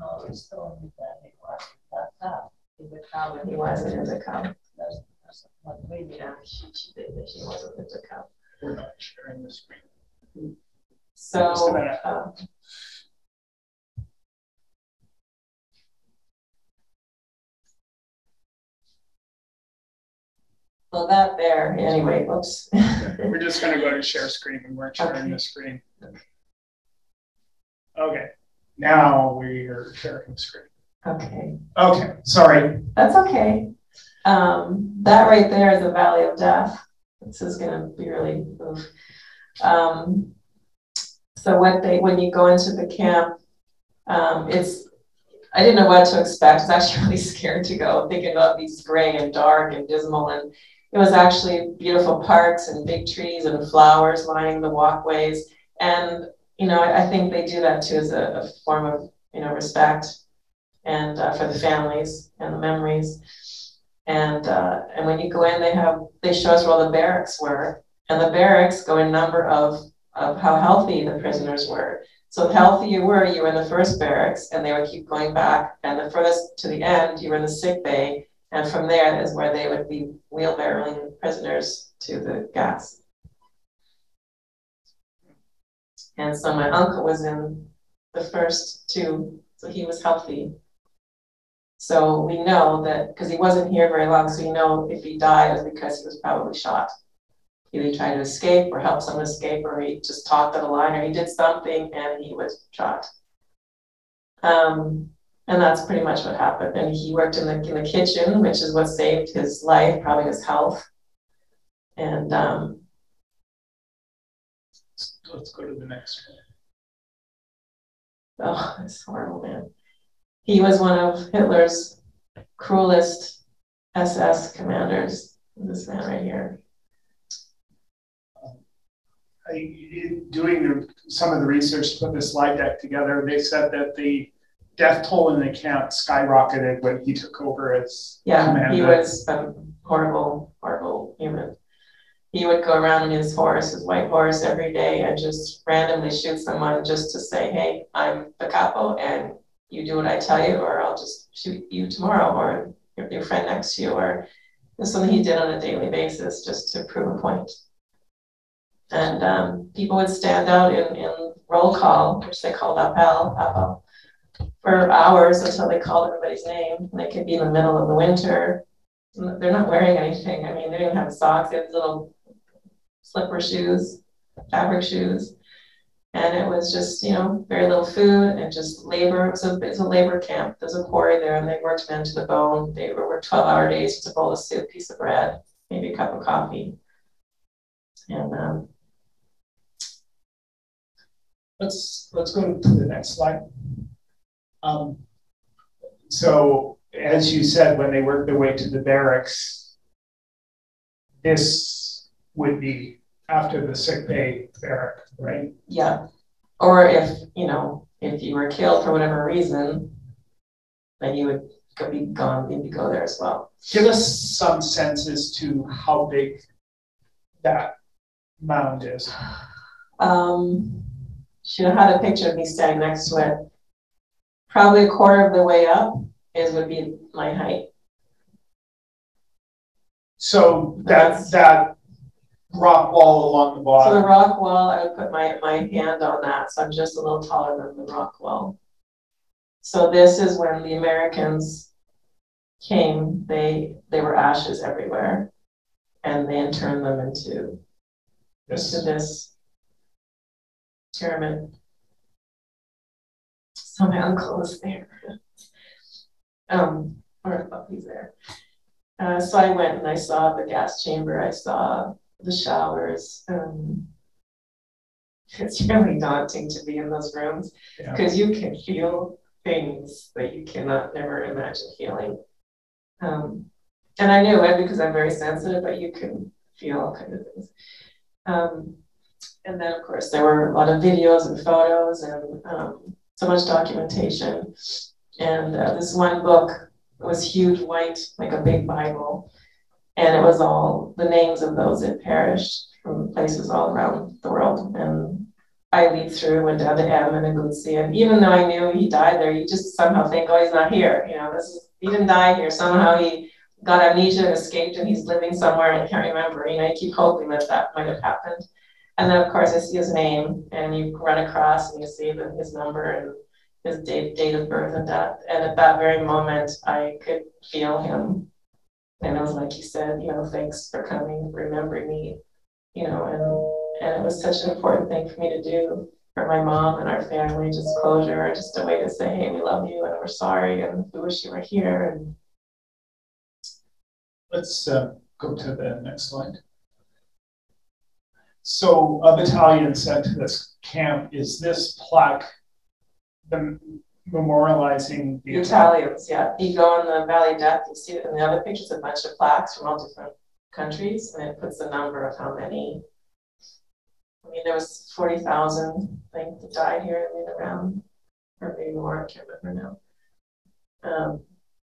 always told me that he wasn't a cub. He wasn't a cub. That's what we did. Yeah, she did, but she wasn't a cub. We're not sharing the screen. So, Just a minute. Well, that there, anyway, oops. We're just going to go to share screen, and we're sharing the screen. Okay, now we are sharing the screen. Okay. Okay, sorry. That's okay. That right there is the Valley of Death. This is going to be really oof. So when you go into the camp, I didn't know what to expect. I was actually really scared to go, thinking about these gray and dark and dismal. And it was actually beautiful parks and big trees and flowers lining the walkways. And, I think they do that too as a form of, respect and for the families and the memories. And when you go in, they show us where all the barracks were. And the barracks go in number of how healthy the prisoners were. So the healthy you were in the first barracks, and they would keep going back. And the furthest to the end, you were in the sick bay. And from there is where they would be wheelbarrowing prisoners to the gas. And so my uncle was in the first two, so he was healthy. So we know that, because he wasn't here very long, so we know if he died, it was because he was probably shot. Either he tried to escape or help someone escape, or he just talked on the line, or he did something and he was shot. And that's pretty much what happened. And he worked in the kitchen, which is what saved his life, probably his health. And let's go to the next one. Oh, it's horrible, man. He was one of Hitler's cruelest SS commanders. This man right here. Doing some of the research to put the slide deck together, they said that the death toll in the camp skyrocketed when he took over as commander. He was a horrible, horrible human. He would go around on his horse, his white horse, every day and just randomly shoot someone just to say, hey, I'm the capo and you do what I tell you, or I'll just shoot you tomorrow, or your friend next to you, or it's something he did on a daily basis just to prove a point. And people would stand out in roll call, which they called appel, for hours until they called everybody's name. And they could be in the middle of the winter. They're not wearing anything. I mean, they didn't have socks. They had little slipper shoes, fabric shoes. And it was just, very little food and just labor. It's a labor camp. There's a quarry there, and they worked men to the bone. They worked 12-hour days with a bowl of soup, piece of bread, maybe a cup of coffee. And let's go to the next slide. So as you said, when they worked their way to the barracks, this would be after the sick bay barrack, right? Yeah. Or if you were killed for whatever reason, then you would be gone, you'd go there as well. Give us some sense as to how big that mound is. Should have had a picture of me standing next to it. Probably a quarter of the way up would be my height. So that rock wall along the bottom. So the rock wall, I would put my hand on that. So I'm just a little taller than the rock wall. So this is when the Americans came, they were ashes everywhere. And they interned them into this pyramid. So my uncle was there. Or he's there. So I went and I saw the gas chamber. I saw the showers. It's really daunting to be in those rooms because you can feel things that you cannot never imagine feeling. And I knew it because I'm very sensitive, but you can feel all kinds of things. And then, of course, there were a lot of videos and photos and so much documentation. And this one book was huge, white, like a big Bible. And it was all the names of those that perished from places all around the world. And I leafed through, went down to M and Agutsi. And even though I knew he died there, you just somehow think, oh, he's not here. You know, he didn't die here. Somehow he got amnesia and escaped and he's living somewhere and I can't remember. You know, you keep hoping that might have happened. And then, of course, I see his name and you run across and you see his number and his date of birth and death. And at that very moment, I could feel him. And it was like he said, you know, thanks for coming, remembering me, you know, and it was such an important thing for me to do for my mom and our family, just closure, just a way to say, hey, we love you and we're sorry and we wish you were here. And let's go to the next slide. So a battalion sent to this camp. Is this plaque memorializing the Italians? Yeah, you go on the Valley of Death, you see it in the other pictures, a bunch of plaques from all different countries, and it puts the number of how many. I mean, there was 40,000, I think, that died here and around, or maybe more, I can't remember now.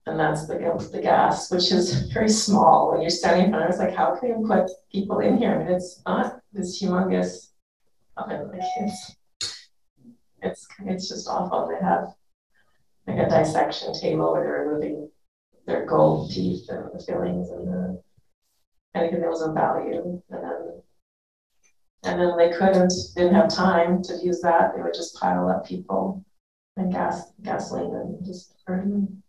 And that's the gas, which is very small. When you're standing in front of it, it's like, how can you put people in here? I mean, it's not this humongous oven. Like it's just awful. They have like a dissection table where they're removing their gold teeth and the fillings and anything that was of value. And then they didn't have time to use that. They would just pile up people and gasoline and just burn them.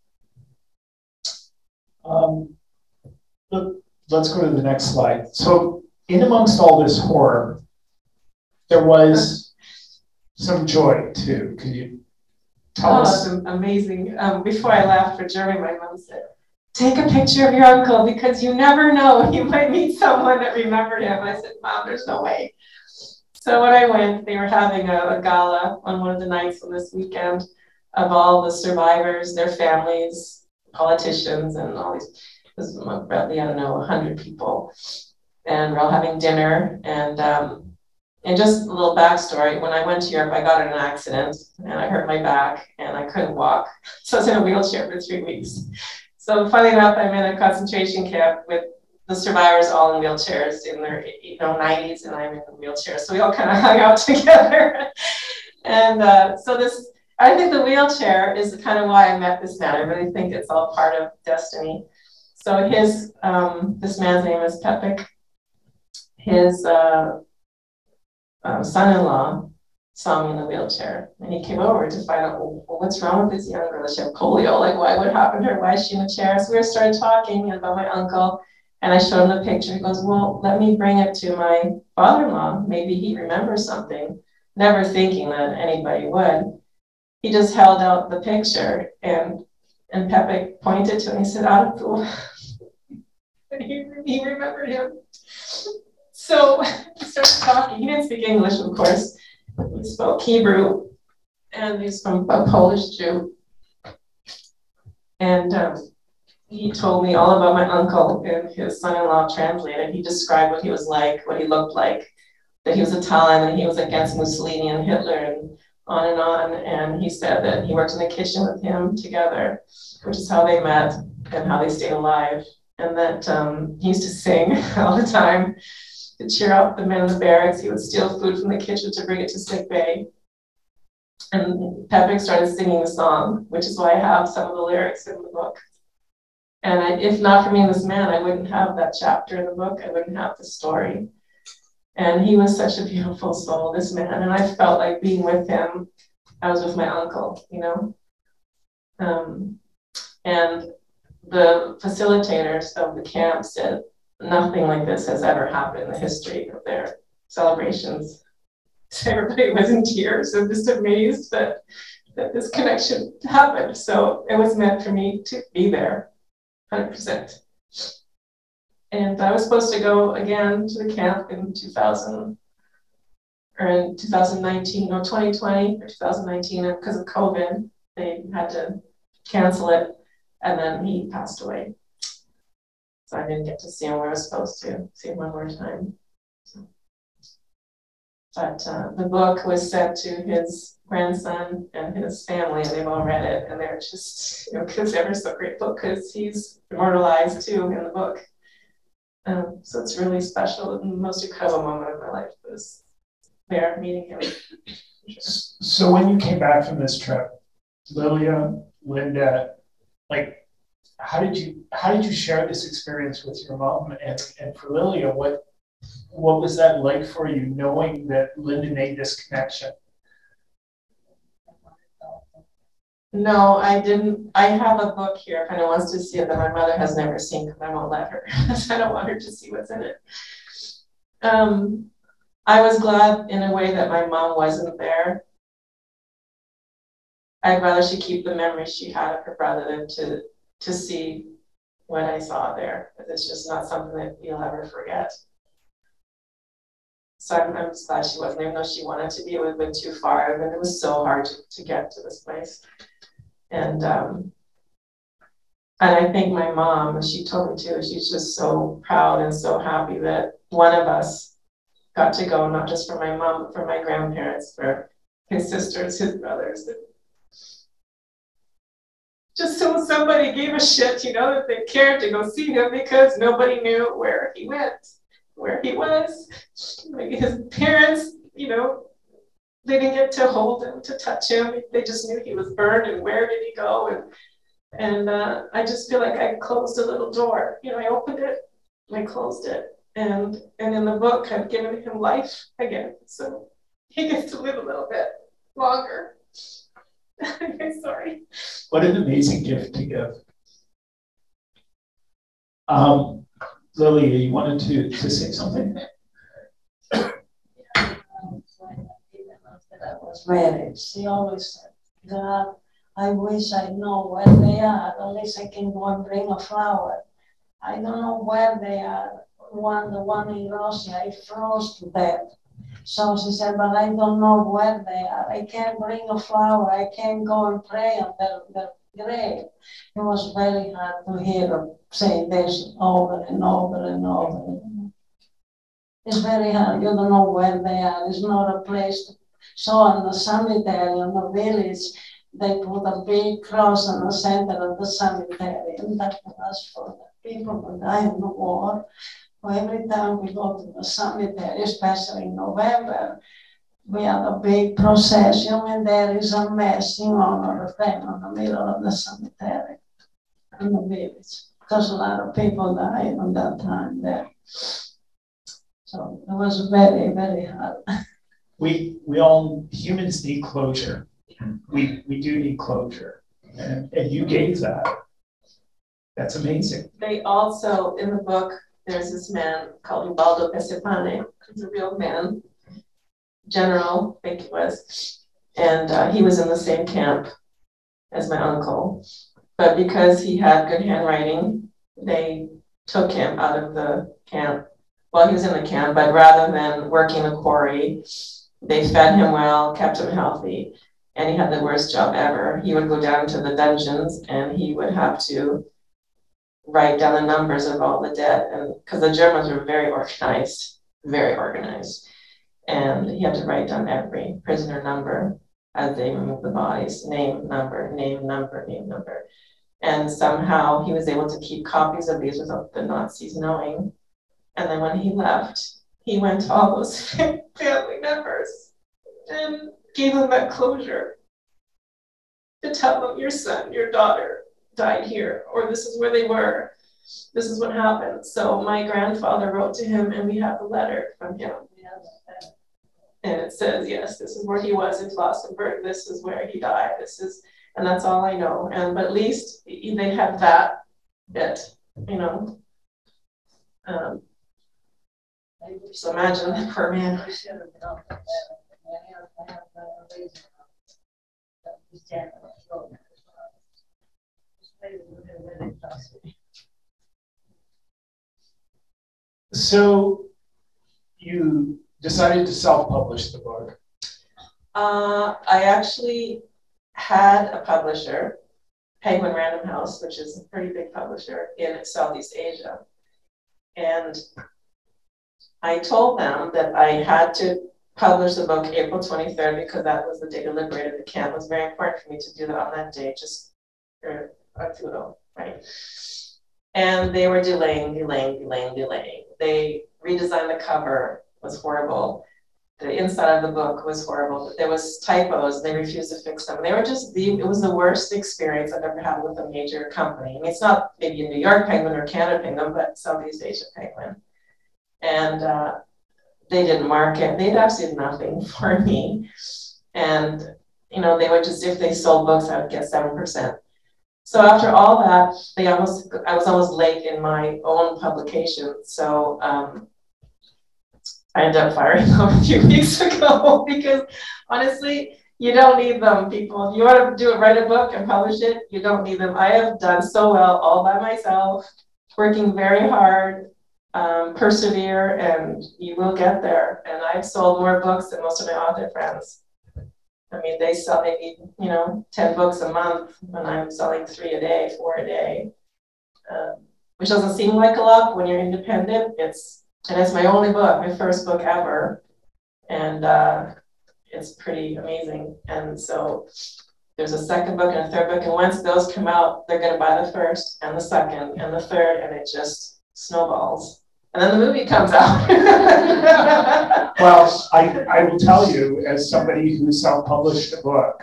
Let's go to the next slide. So in amongst all this horror, there was some joy too. Can you tell us? Oh, it's amazing. Before I left for Germany, my mom said, take a picture of your uncle because you never know. You might meet someone that remembered him. I said, Mom, there's no way. So when I went, they were having a gala on one of the nights on this weekend of all the survivors, their families, politicians, and all these, it was probably, I don't know, 100 people. And we're all having dinner. And just a little backstory, when I went to Europe, I got in an accident and I hurt my back and I couldn't walk. So I was in a wheelchair for 3 weeks. So funny enough, I'm in a concentration camp with the survivors all in wheelchairs in their 90s, and I'm in a wheelchair. So we all kind of hung out together. And I think the wheelchair is kind of why I met this man. I really think it's all part of destiny. So this man's name is Pepik. His son-in-law saw me in the wheelchair, and he came over to find out, well, what's wrong with this young girl? Does she have polio? Like, what happened to her? Why is she in a chair? So we started talking about my uncle, and I showed him the picture. He goes, well, let me bring it to my father-in-law. Maybe he remembers something, never thinking that anybody would. He just held out the picture, and Pepik pointed to him. He said, Arthur. And he remembered him. So he started talking. He didn't speak English, of course. He spoke Hebrew, and he's from a Polish Jew. And he told me all about my uncle, and his son-in-law translated. He described what he was like, what he looked like, that he was Italian, and he was against Mussolini and Hitler, and on and on. And he said that he worked in the kitchen with him together, which is how they met and how they stayed alive. And that he used to sing all the time to cheer up the men in the barracks. He would steal food from the kitchen to bring it to sick bay. And Pepik started singing the song, which is why I have some of the lyrics in the book. And if not for me and this man, I wouldn't have that chapter in the book. I wouldn't have the story. And he was such a beautiful soul, this man. And I felt like being with him, I was with my uncle, you know. And the facilitators of the camp said nothing like this has ever happened in the history of their celebrations. So everybody was in tears and just amazed that this connection happened. So it was meant for me to be there, 100%. And I was supposed to go again to the camp in 2019 or 2019 or 2020 or 2019 because of COVID. they had to cancel it, and then he passed away. So I didn't get to see him where I was supposed to see him one more time. So. But the book was sent to his grandson and his family, and they've all read it, and they're just, because they're so grateful because he's immortalized too in the book. So it's really special. The most incredible moment of my life was there meeting him. So when you came back from this trip, Lilia, Linda, like, how did you share this experience with your mom? And for Lilia, what was that like for you, knowing that Linda made this connection? No, I didn't. I have a book here if anyone wants to see it that my mother has never seen because I won't let her. I don't want her to see what's in it. I was glad in a way that my mom wasn't there. I'd rather she keep the memories she had of her brother than to see what I saw there. It's just not something that you'll ever forget. So I'm just glad she wasn't, even though she wanted to be. It would have been too far, and it was so hard to get to this place. And I think my mom, she told me too, she's just so proud and so happy that one of us got to go, not just for my mom, but for my grandparents, for his sisters, his brothers. Just so somebody gave a shit, that they cared to go see him, because nobody knew where he went, where he was. Like his parents, they didn't get to hold him, to touch him. They just knew he was burned, and where did he go? And I just feel like I closed a little door. I opened it, and I closed it. And in the book, I've given him life again. So he gets to live a little bit longer. I'm sorry. What an amazing gift to give. Lilia, you wanted to say something? I was married. She always said, God, I wish I know where they are. At least I can go and bring a flower. I don't know where they are. The one in Russia, I froze to death. So she said, but I don't know where they are. I can't bring a flower. I can't go and pray on their grave. It was very hard to hear her say this over and over and over. It's very hard. You don't know where they are. It's not a place to. So in the cemetery, in the village, they put a big cross in the center of the cemetery, and that was for the people who died in the war. Well, every time we go to the cemetery, especially in November, we have a big procession, and there is a mass in honor of them in the middle of the cemetery in the village, because a lot of people died on that time there. So it was very, very hard. We all, humans need closure. We do need closure. And you gave that. That's amazing. They also, in the book, there's this man called Ubaldo Pesepane. He's a real man, general, I think he was. And he was in the same camp as my uncle. But because he had good handwriting, they took him out of the camp. Well, he was in the camp, but rather than working the quarry, they fed him well, kept him healthy, and he had the worst job ever. He would go down to the dungeons, and he would have to write down the numbers of all the dead, and because the Germans were very organized, and he had to write down every prisoner number as they removed the bodies, name, number, name, number, name, number. And somehow he was able to keep copies of these without the Nazis knowing. And then when he left, he went to all those family members and gave them that closure to tell them, your son, your daughter died here, or this is where they were, this is what happened. So my grandfather wrote to him, and we have a letter from him. And it says, yes, this is where he was in Flossenburg, this is where he died, and that's all I know. But at least they had that bit, so imagine that poor man. So you decided to self-publish the book. I actually had a publisher, Penguin Random House, which is a pretty big publisher in Southeast Asia. And I told them that I had to publish the book April 23rd because that was the day they liberated the camp. It was very important for me to do that on that day, just for Arturo, right? And they were delaying. They redesigned the cover, it was horrible. The inside of the book was horrible. There was typos, they refused to fix them. They were just, it was the worst experience I've ever had with a major company. I mean, it's not maybe a New York Penguin or Canada Penguin, but Southeast Asia Penguin. And they didn't market. They did absolutely nothing for me. And, you know, they would just, if they sold books, I would get 7%. So after all that, I was almost late in my own publication. So I ended up firing them a few weeks ago because honestly, you don't need them, people. If you want to write a book and publish it, you don't need them. I have done so well all by myself, working very hard, persevere, and you will get there. And I've sold more books than most of my author friends. I mean, they sell maybe, 10 books a month when I'm selling 3 a day, 4 a day, which doesn't seem like a lot when you're independent. And it's my only book, my first book ever. And it's pretty amazing. And so there's a second book and a third book. And once those come out, they're going to buy the first and the second and the third, and it just snowballs. And then the movie comes out. Well, I will tell you, as somebody who self-published a book,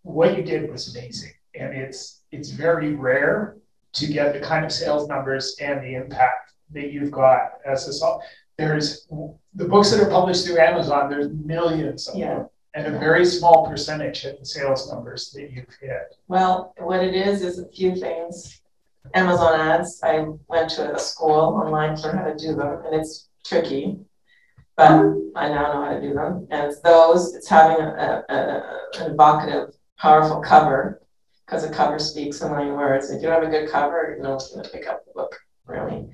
what you did was amazing. And it's very rare to get the kind of sales numbers and the impact that you've got as a there's the books that are published through Amazon, there's millions of them, and a very small percentage hit the sales numbers that you've hit. Well, what it is a few things. Amazon ads, I went to a school online to learn how to do them, and it's tricky, but I now know how to do them. And it's having an evocative, powerful cover, because a cover speaks a million words. If you don't have a good cover, no one's going to pick up the book, really.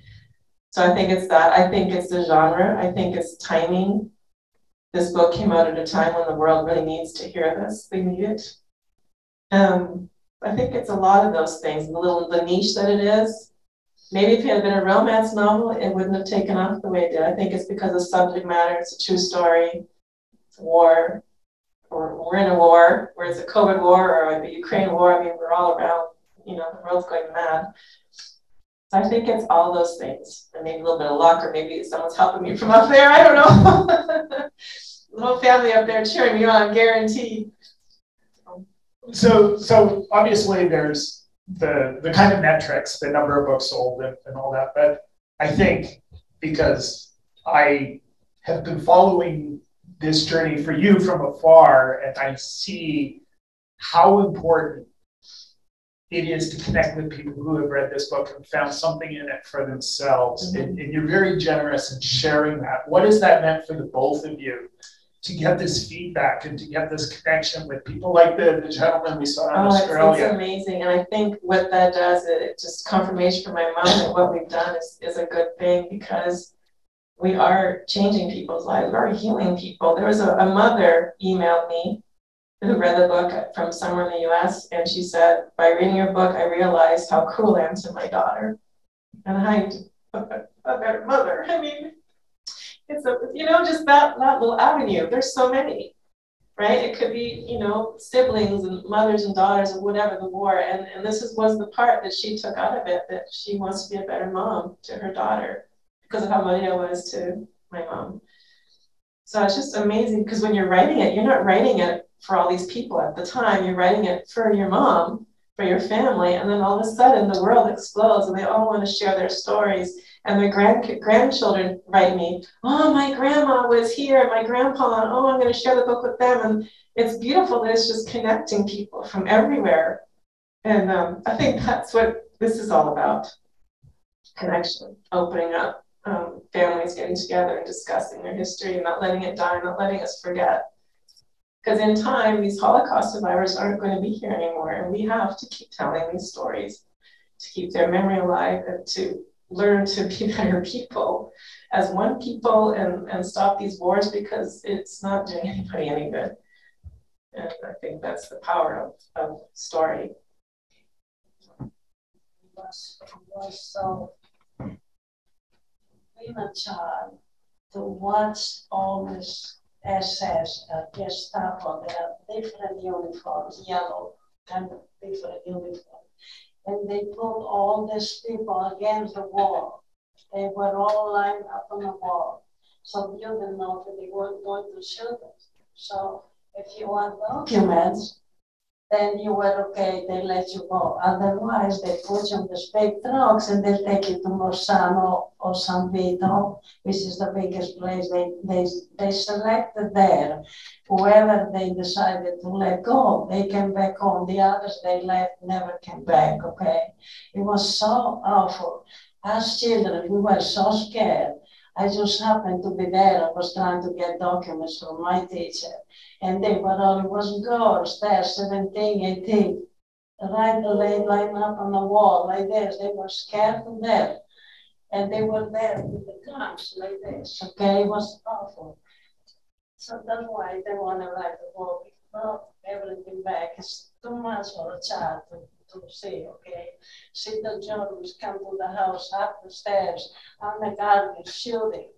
So I think it's that. I think it's the genre. I think it's timing. This book came out at a time when the world really needs to hear this. They need it. I think it's a lot of those things, the niche that it is. Maybe if it had been a romance novel, it wouldn't have taken off the way it did. I think it's because of subject matter. It's a true story. It's war. Or we're in a war, where it's a COVID war or a Ukraine war. I mean, we're all around, the world's going mad. So I think it's all those things. And maybe a little bit of luck, or maybe someone's helping me from up there. I don't know. The whole family up there cheering me on, guaranteed. So obviously there's the kind of metrics, the number of books sold and all that, but I think because I have been following this journey for you from afar, and I see how important it is to connect with people who have read this book and found something in it for themselves. Mm-hmm. And you're very generous in sharing that. What has that meant for the both of you? To get this feedback and to get this connection with people like the gentleman we saw in Australia. It's amazing. And I think what that does, it's just confirmation for my mom that what we've done is a good thing, because we are changing people's lives. We are healing people. There was a mother emailed me who read the book from somewhere in the US, and she said, by reading your book, I realized how cruel I am to my daughter. And I'm a better mother. I mean, it's just that little avenue. There's so many, right? It could be, siblings and mothers and daughters and whatever, the war. And this was the part that she took out of it, that she wants to be a better mom to her daughter because of how Maria was to my mom. So it's just amazing, because when you're writing it, you're not writing it for all these people at the time. You're writing it for your mom, for your family. And then all of a sudden the world explodes and they all want to share their stories. And my grandchildren write me, oh, my grandma was here, and my grandpa, and oh, I'm going to share the book with them. And it's beautiful that it's just connecting people from everywhere. And I think that's what this is all about. Connection, opening up, families getting together and discussing their history and not letting it die, not letting us forget. Because in time, these Holocaust survivors aren't going to be here anymore. And we have to keep telling these stories to keep their memory alive and to learn to be better people as one people and stop these wars, because it's not doing anybody any good. And I think that's the power of story. It was so being a child to watch all this SS, Gestapo, they have different uniforms, yellow, kind of different uniforms. And they put all these people against the wall. They were all lined up on the wall. So you didn't know if they weren't going to shoot us. So if you want documents, then you were okay, they let you go. Otherwise, they put you in the big trucks and they take you to Mussons or San Vito, which is the biggest place. They selected there. Whoever they decided to let go, they came back home. The others they left never came back, okay? It was so awful. As children, we were so scared. I just happened to be there. I was trying to get documents from my teacher. And they were all, it was girls there, 17, 18, right line up on the wall like this. They were scared to death. And they were there with the guns like this, okay? It was awful. So that's why they want to write the book. Well, everything back is too much for a child to see, okay? See the Germans come to the house, up the stairs, on the garden, shooting,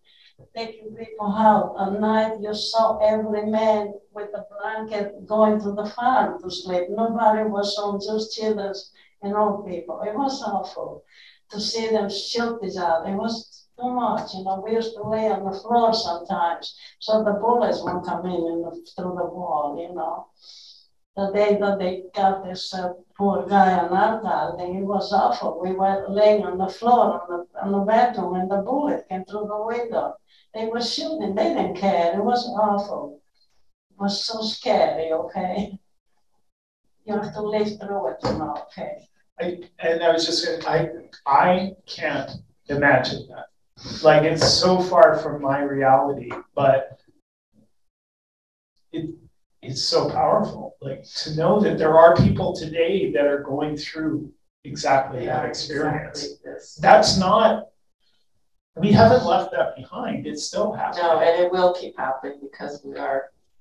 taking people out. At night, you saw every man with a blanket going to the farm to sleep. Nobody was home, just children and old people. It was awful to see them shoot each other. It was too much, you know. We used to lay on the floor sometimes, so the bullets won't come in through the wall, you know. The day that they got this poor guy on our garden, it was awful. We were laying on the floor on the bedroom, and the bullet came through the window. They were shooting. They didn't care. It was awful. It was so scary, okay? You have to live through it, you know, okay? I was just saying, I can't imagine that. Like, it's so far from my reality, but it's so powerful. Like, to know that there are people today that are going through exactly that experience. Exactly That's not, we haven't left that behind. It's still happening. No, and it will keep happening because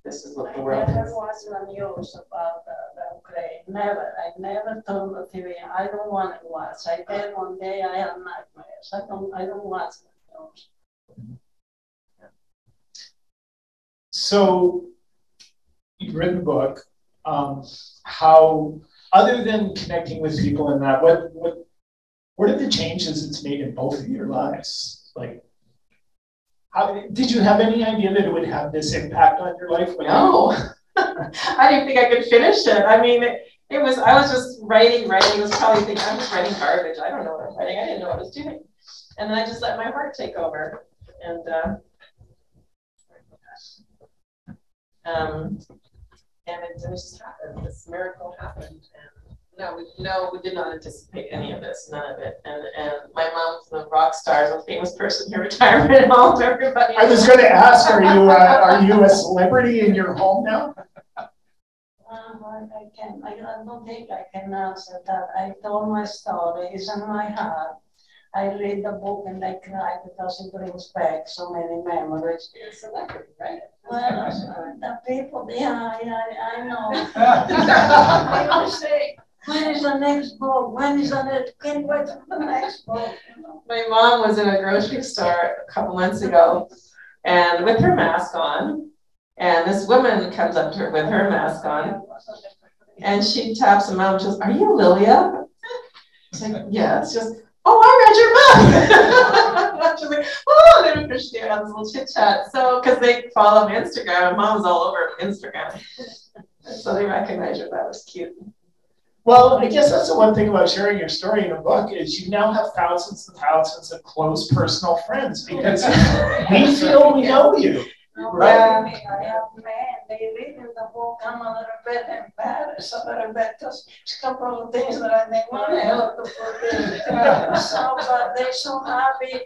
this is what the world is. I never watched the news about the Ukraine. Never. I never turned the TV. I don't want to watch. I get one day I have nightmares. I don't watch the news. So you've written a book. How, other than connecting with people in that, what are the changes it's made in both of your lives? Like, how did you have any idea that it would have this impact on your life? No, I didn't think I could finish it. I mean, I was just writing. It was probably thinking, I'm just writing garbage. I don't know what I'm writing. I didn't know what I was doing. And then I just let my heart take over. And it just happened. This miracle happened. And we did not anticipate any of this, none of it. And my mom's the rock star, the famous person in retirement home. Everybody. I was going to ask, are you a celebrity in your home now? I don't think I can answer that. I told my story. It's in my heart. I read the book and I cry because it brings back so many memories. You're a celebrity, right? Well, the people, I know. They always say, when is the next book? When is the next? Can't wait for the next book. You know? My mom was in a grocery store a couple months ago, and with her mask on, and this woman comes up to her with her mask on, and she taps her mom and says, "Are you Lilia?" She's like, "Yeah." It's just, "Oh, I read your book." She's like, "Oh," and then she had this little chit chat. So, because they follow me on Instagram, and mom's all over Instagram, so they recognize her. That was cute. Well, I guess that's the one thing about sharing your story in a book is you now have thousands and thousands of close personal friends because we feel we know you. Right? I have men, they read in the book, I'm a little bit embarrassed, a little bit, because it's a couple of things that I think want to help to put in. So, but they're so happy.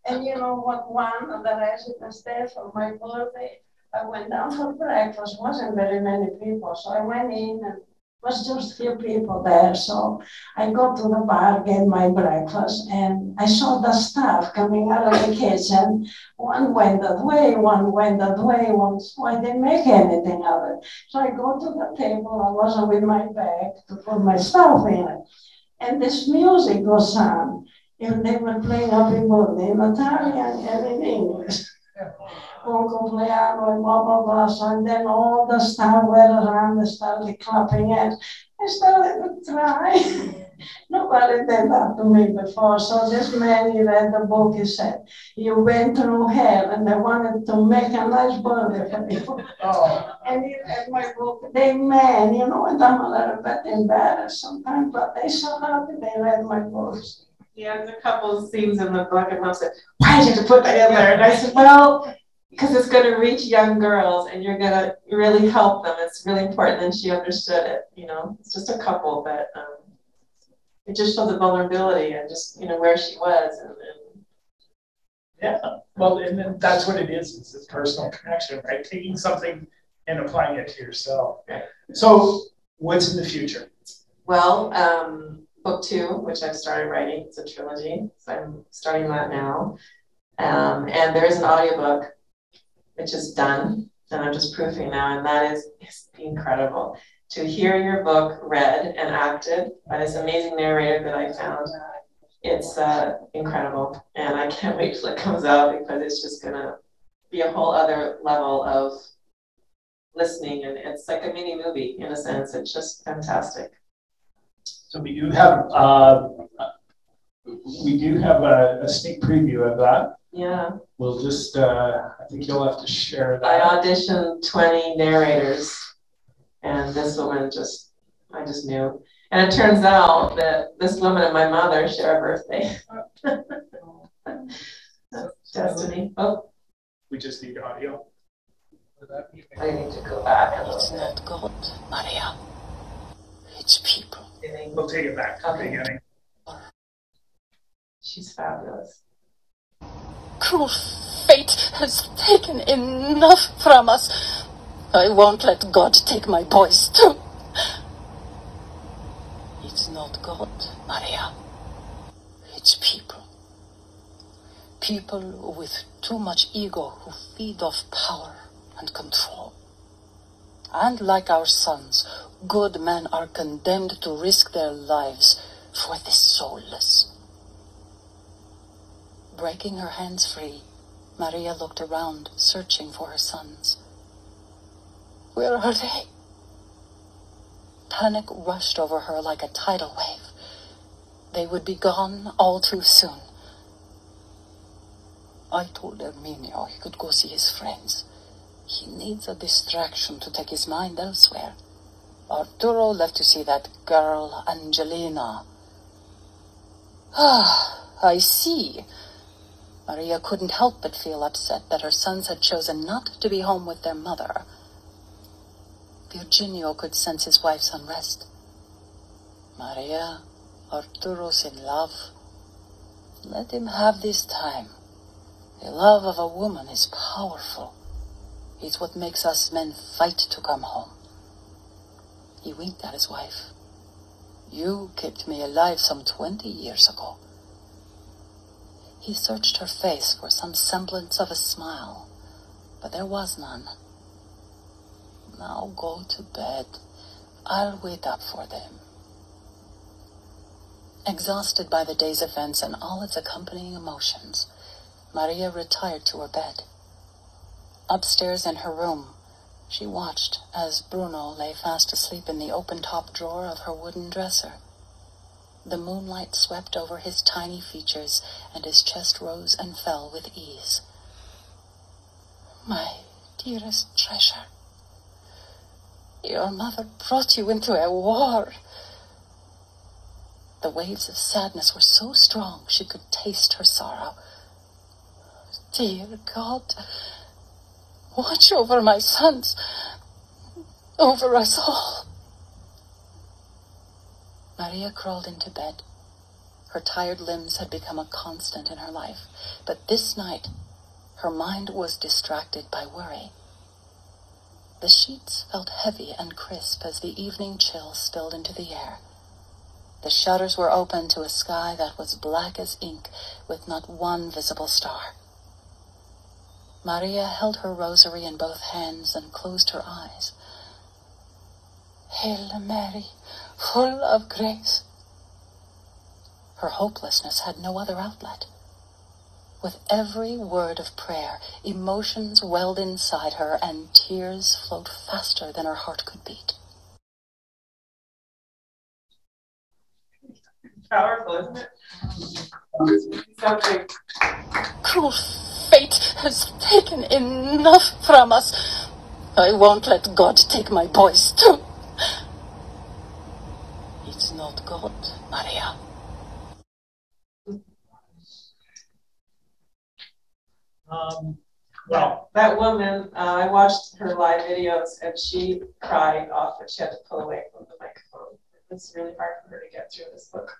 And you know what, one of the residents there for my birthday, I went down for breakfast, wasn't very many people, so I went in and was just few people there. So I go to the bar, get my breakfast, and I saw the staff coming out of the kitchen. One went that way, one went that way, so I didn't make anything of it. So I go to the table, I wasn't with my bag to put my stuff in it. And this music goes on. And they were playing Happy Birthday in Italian and in English. Buon compleanno and blah, blah, blah. So, and then all the staff were around, they started clapping and I started to cry. Nobody did that to me before. So this man, he read the book, he said, you went through hell and they wanted to make a nice birthday for you. Oh. And he read my book. They, man, you know, and I'm a little bit embarrassed sometimes, but they so happy they read my books. Yeah, there's a couple of scenes in the book, and Mom said, why did you put that in there? And I said, well, because it's going to reach young girls, and you're going to really help them. It's really important, and she understood it, you know. It's just a couple, but it just shows the vulnerability and just, you know, where she was. And yeah, well, and then that's what it is. It's this personal connection, right? Taking something and applying it to yourself. Right. So what's in the future? Well, book 2, which I've started writing, it's a trilogy, so I'm starting that now. And there is an audiobook, which is done, and I'm just proofing now, and that is incredible. To hear your book read and acted by this amazing narrator that I found, it's incredible. And I can't wait till it comes out, because it's just gonna be a whole other level of listening, and it's like a mini movie in a sense. It's just fantastic. So we do have a sneak preview of that. Yeah. We'll just I think you'll have to share that. I auditioned 20 narrators, and this woman I just knew. And it turns out that this woman and my mother share a birthday. Destiny. Oh. We just need audio. I need to go back. It's not God, Maria. It's people. We'll take it back to the beginning. She's fabulous. Cruel fate has taken enough from us. I won't let God take my boys too. It's not God, Maria. It's people. People with too much ego who feed off power and control. And like our sons, good men are condemned to risk their lives for the soulless. Breaking her hands free, Maria looked around, searching for her sons. Where are they? Panic rushed over her like a tidal wave. They would be gone all too soon. I told Erminio he could go see his friends. He needs a distraction to take his mind elsewhere. Arturo left to see that girl, Angelina. Ah, I see. Maria couldn't help but feel upset that her sons had chosen not to be home with their mother. Virginio could sense his wife's unrest. Maria, Arturo's in love. Let him have this time. The love of a woman is powerful. It's what makes us men fight to come home. He winked at his wife. You kept me alive some 20 years ago. He searched her face for some semblance of a smile, but there was none. Now go to bed. I'll wait up for them. Exhausted by the day's events and all its accompanying emotions, Maria retired to her bed. Upstairs in her room, she watched as Bruno lay fast asleep in the open-top drawer of her wooden dresser. The moonlight swept over his tiny features, and his chest rose and fell with ease. My dearest treasure, your mother brought you into a war. The waves of sadness were so strong she could taste her sorrow. Dear God, watch over my sons, over us all. Maria crawled into bed. Her tired limbs had become a constant in her life, but this night her mind was distracted by worry. The sheets felt heavy and crisp as the evening chill spilled into the air. The shutters were open to a sky that was black as ink, with not one visible star. Maria held her rosary in both hands and closed her eyes. Hail Mary, full of grace. Her hopelessness had no other outlet. With every word of prayer, emotions welled inside her and tears flowed faster than her heart could beat. Powerful, isn't it? Something. Cruel fate has taken enough from us. I won't let God take my boys too. It's not God, Maria. Well, that woman, I watched her live videos and she cried off and she had to pull away from the microphone. It's really hard for her to get through this book.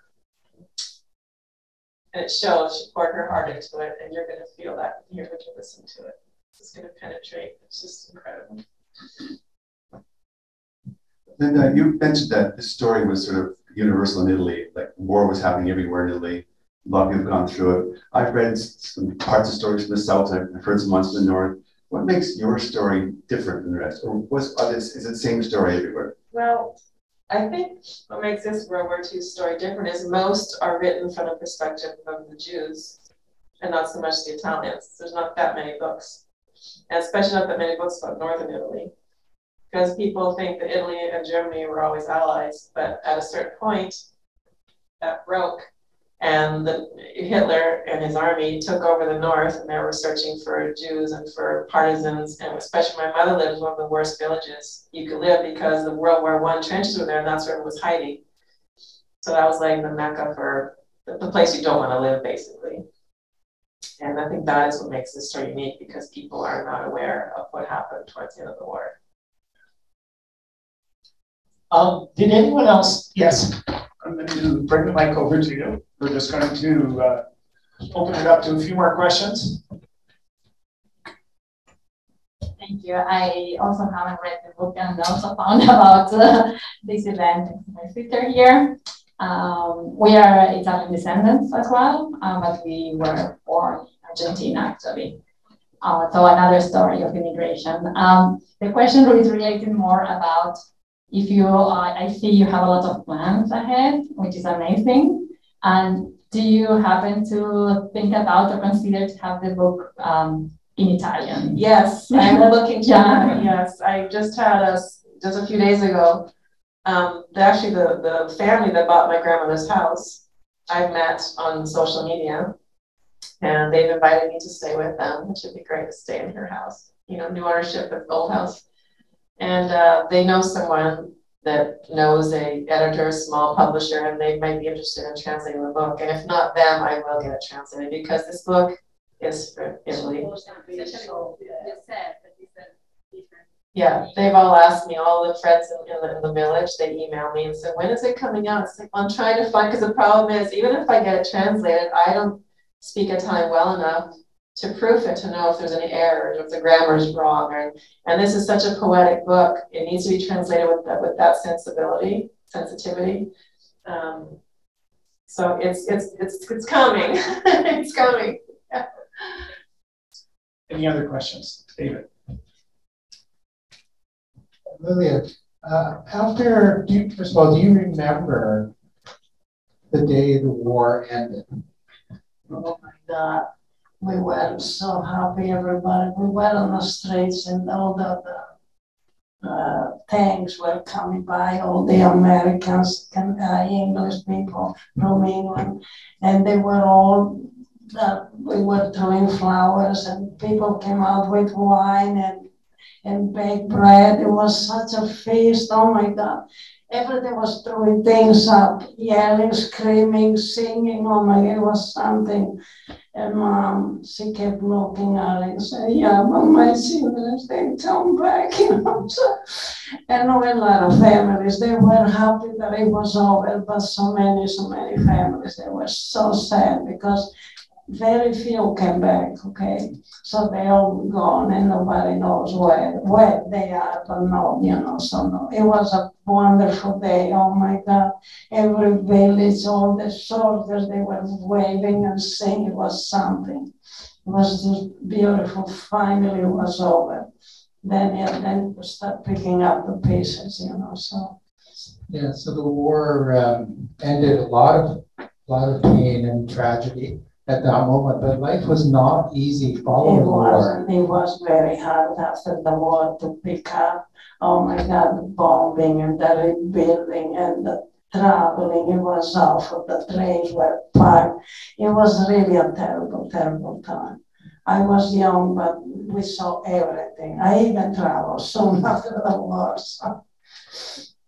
And it shows she poured her heart into it, and you're going to feel that when you listen to it. It's going to penetrate. It's just incredible. Linda, you mentioned that this story was sort of universal in Italy, like war was happening everywhere in Italy. A lot of people have gone through it. I've read some parts of stories from the south, I've heard some ones from the north. What makes your story different from the rest? Or is it the same story everywhere? Well, I think what makes this World War II story different is most are written from the perspective of the Jews and not so much the Italians. There's not that many books, and especially not that many books about Northern Italy, because people think that Italy and Germany were always allies, but at a certain point, that broke, and Hitler and his army took over the north, and they were searching for Jews and for partisans, and especially my mother lived in one of the worst villages you could live because the World War I trenches were there, and that's where it was hiding. So that was like the Mecca for the place you don't want to live, basically. And I think that is what makes this story unique, because people are not aware of what happened towards the end of the war. Did anyone else? Yes. I'm going to bring the mic over to you. We're just going to open it up to a few more questions. Thank you. I also haven't read the book and also found about this event in my Twitter here. We are Italian descendants as well, but we were born in Argentina, actually. So another story of immigration. The question is related more about if you, I see you have a lot of plans ahead, which is amazing. And do you happen to think about or consider to have the book in Italian? Yes, I'm looking to that. Yes, I just had just a few days ago. Actually, the family that bought my grandmother's house, I've met on social media, and they've invited me to stay with them, which would be great to stay in her house. You know, new ownership of the old house. And they know someone that knows a editor, small publisher, and they might be interested in translating the book. And if not them, I will get it translated, because this book is for Italy. Yeah, they've all asked me, all the friends in the village, they email me and said, when is it coming out? It's like, well, I'm trying to find, because the problem is, even if I get it translated, I don't speak Italian well enough to proof it, to know if there's any errors, or if the grammar is wrong. And this is such a poetic book. It needs to be translated with that sensitivity. So it's coming. It's coming. Yeah. Any other questions? David. Lilia, first of all, do you remember the day the war ended? Oh my God. We were so happy, everybody. We were on the streets, and all the tanks were coming by, all the Americans, English people from England, and they were all, we were throwing flowers, and people came out with wine and baked bread. It was such a feast. Oh my God. Everything was throwing things up, yelling, screaming, singing. Oh my God, it was something. And Mom, she kept looking at it and said, yeah, but my siblings, they come back, you know. So, and a lot of families, they were happy that it was over, but so many families, they were so sad, because very few came back, okay? So they all gone and nobody knows where they are, but no, so no. It was a wonderful day, oh my God. Every village, all the soldiers, they were waving and singing, it was something. It was just beautiful, finally it was over. Then we start picking up the pieces, so. Yeah, so the war ended a lot of pain and tragedy at that moment, but life was not easy following the war. It was very hard after the war to pick up, oh my God, the bombing and the rebuilding and the traveling, it was awful, the trains were packed. It was really a terrible, terrible time. I was young, but we saw everything. I even traveled soon after the war.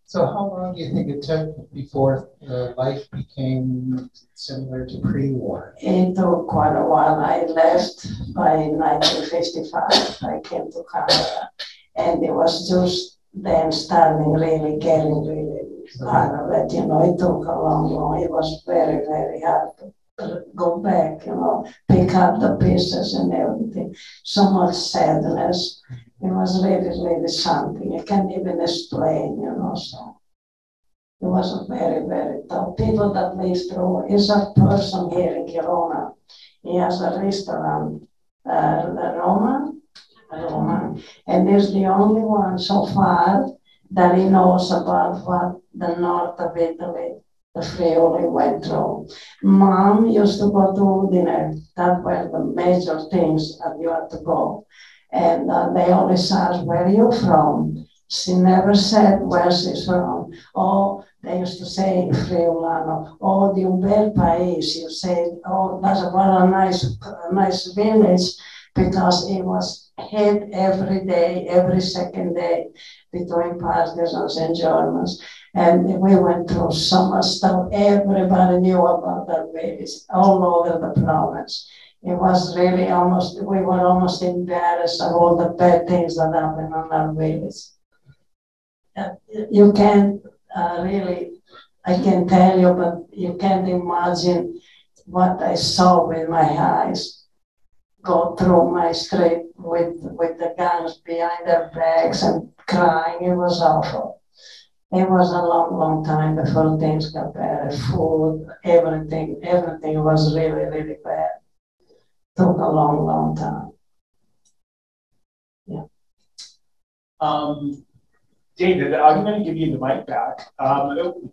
So how long do you think it took before life became similar to pre-war? It took quite a while. I left by 1955. I came to Canada, and it was just then starting really getting really hard of it. It took a long. It was very, very hard to go back. Pick up the pieces and everything. So much sadness. It was really, really something. I can't even explain, so. It was very, very tough. People that live through, is a person here in Kiruna. He has a restaurant, Roma, and he's the only one so far that he knows about what the north of Italy, the Friuli went through. Mom used to go to Udine. That were the major things that you had to go. And they always asked, where are you from? She never said where she's from. Oh, they used to say Friulano. Oh, di un bel paese. You say, oh, that's what a nice village, because it was hit every day, every second day between partisans and Germans. And we went through so much stuff. Everybody knew about that village all over the province. It was really we were almost embarrassed of all the bad things that happened on our village. You can't really, I can tell you, but you can't imagine what I saw with my eyes go through my street with the guns behind their backs and crying. It was awful. It was a long, long time before things got better. Food, everything was really, really bad. Took a long, long time. Yeah. David, I'm going to give you the mic back.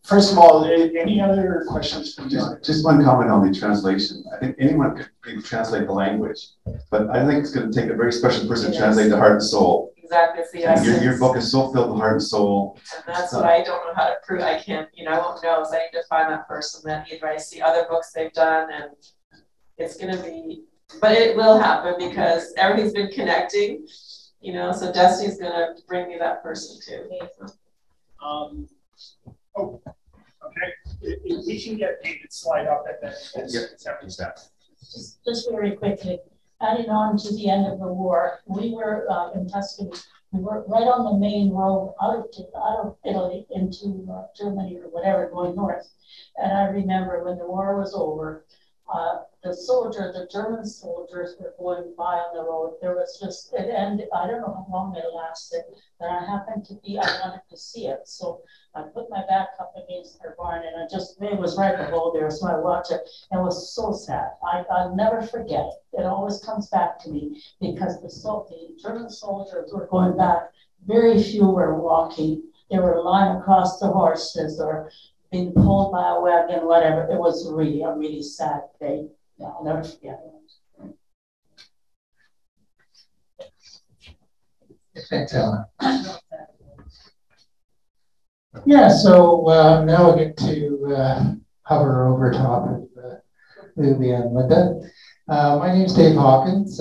First of all, any other questions from you? Just one comment on the translation. I think anyone could translate the language, but I think it's going to take a very special person to translate the heart and soul. Exactly. It's the essence. Your book is so filled with heart and soul. And that's what I don't know how to prove. I can't, I won't know. So I need to find that person that either I see other books they've done, and it's going to be. But it will happen because everything's been connecting, so Destiny's going to bring me that person too. Okay. If we can get David's slide up and then Just very quickly, adding on to the end of the war, we were in Tuscany. We were right on the main road out of Italy into Germany or whatever, going north. And I remember when the war was over, the German soldiers were going by on the road. There was just, it ended, I don't know how long it lasted, but I wanted to see it. So I put my back up against their barn, and it was right below there, so I watched it. And it was so sad. I'll never forget it. It always comes back to me, because the German soldiers were going back. Very few were walking. They were lying across the horses or being pulled by a wagon, whatever. It was really a really sad day. Yeah, I'll never forget it. Thanks, Ellen. Yeah, so now we get to hover over top of Lilia and Linda. My name is Dave Hawkins,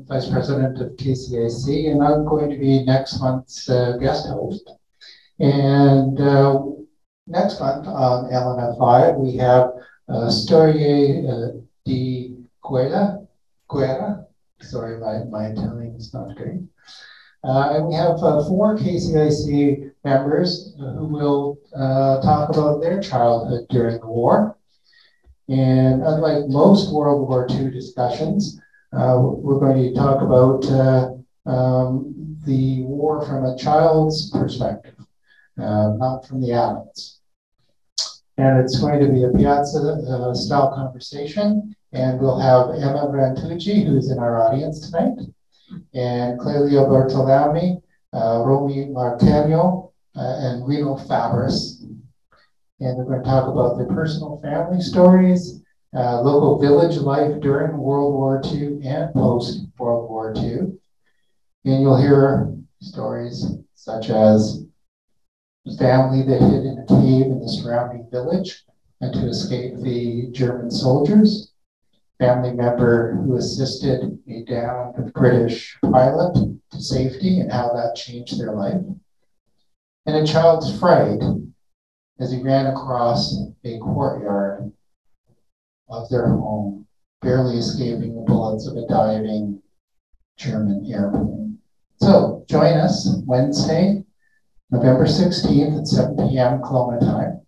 Vice President of KCIC, and I'm going to be next month's guest host. And next month on LNFI, we have Storia di Guerra. Sorry, my Italian is not great. And we have 4 KCIC members who will talk about their childhood during the war. And unlike most World War II discussions, we're going to talk about the war from a child's perspective, not from the adults. And it's going to be a piazza style conversation. And we'll have Emma Brantucci, who's in our audience tonight, and Clelia Bartolami, Romy Martello, and Reno Fabris. And we're going to talk about their personal family stories, local village life during World War II and post-World War II. And you'll hear stories such as family that hid in a cave in the surrounding village and to escape the German soldiers, family member who assisted a downed British pilot to safety and how that changed their life, and a child's fright as he ran across a courtyard of their home, barely escaping the bullets of a diving German airplane. So join us Wednesday, November 16th at 7 p.m. Kelowna time,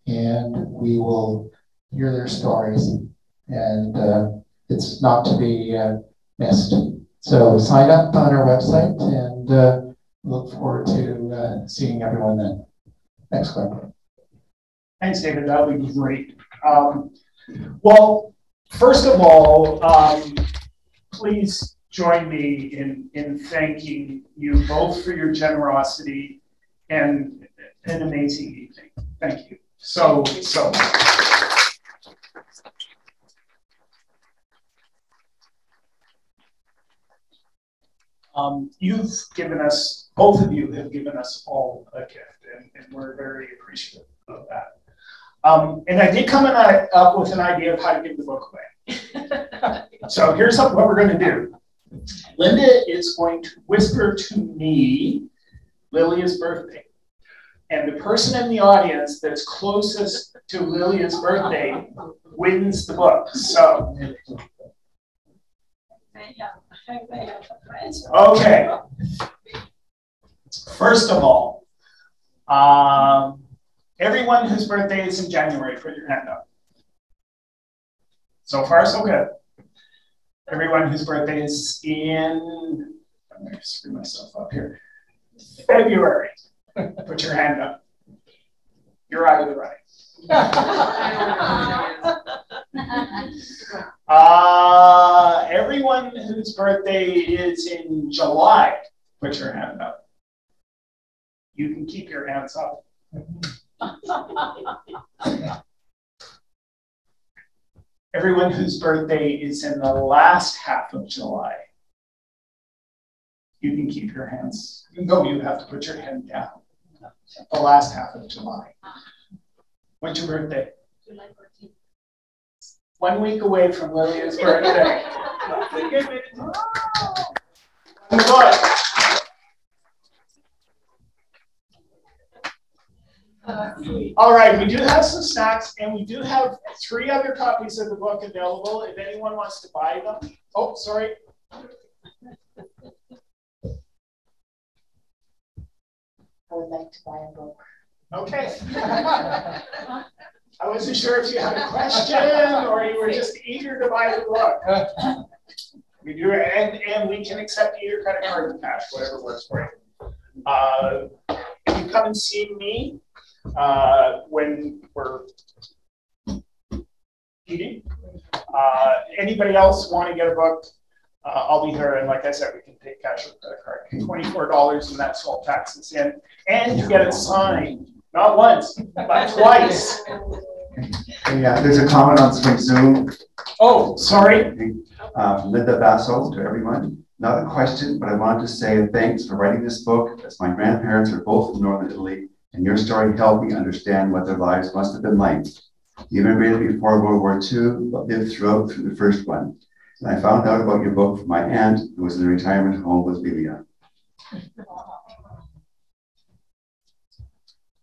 and we will hear their stories. And it's not to be missed. So sign up on our website and look forward to seeing everyone then. Thanks, Glenn. Thanks, David. That would be great. Well, first of all, please join me in thanking you both for your generosity and an amazing evening. Thank you so much. You've given us, both of you have given us all a gift, and we're very appreciative of that. And I did come up with an idea of how to give the book away. So here's what we're going to do. Linda is going to whisper to me Lilia's birthday. And the person in the audience that's closest to Lilia's birthday wins the book. So, okay. First of all, everyone whose birthday is in January, put your hand up. So far, so good. Everyone whose birthday is in, I'm going to screw myself up here, February, put your hand up. You're out of the running. Everyone whose birthday is in July, put your hand up. You can keep your hands up. Everyone whose birthday is in the last half of July, you can keep your hands. No, you have to put your hand down. The last half of July. When's your birthday? July 14th. 1 week away from Lilia's birthday. Good. All right, we do have some snacks, and we do have 3 other copies of the book available if anyone wants to buy them. Oh, sorry. I would like to buy a book. Okay. I wasn't sure if you had a question or you were just eager to buy the book. We do, and we can accept either credit card or cash, whatever works for you. If you come and see me when we're eating, anybody else want to get a book? I'll be here, and like I said, we can take cash or credit card. $24, and that's all taxes in, and you get it signed, not once, but twice. Yeah, there's a comment on Zoom. Oh, sorry. From Linda Basso to everyone. Not a question, but I wanted to say thanks for writing this book, as my grandparents are both from Northern Italy, and your story helped me understand what their lives must have been like. You immigrated before World War II, but lived through the first one. And I found out about your book from my aunt, who was in a retirement home with Lilia.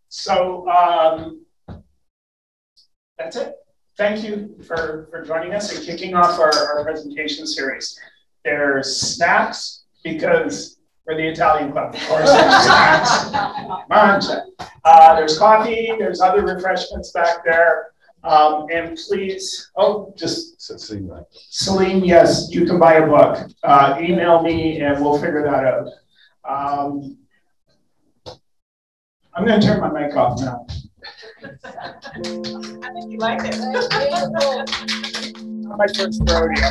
So that's it. Thank you for joining us and kicking off our presentation series. There's snacks, because we're the Italian club, of course. There's snacks. Mangia. There's coffee. There's other refreshments back there. And please, Celine, yes, you can buy a book. Email me and we'll figure that out. I'm going to turn my mic off now. I think you like it. My first rodeo.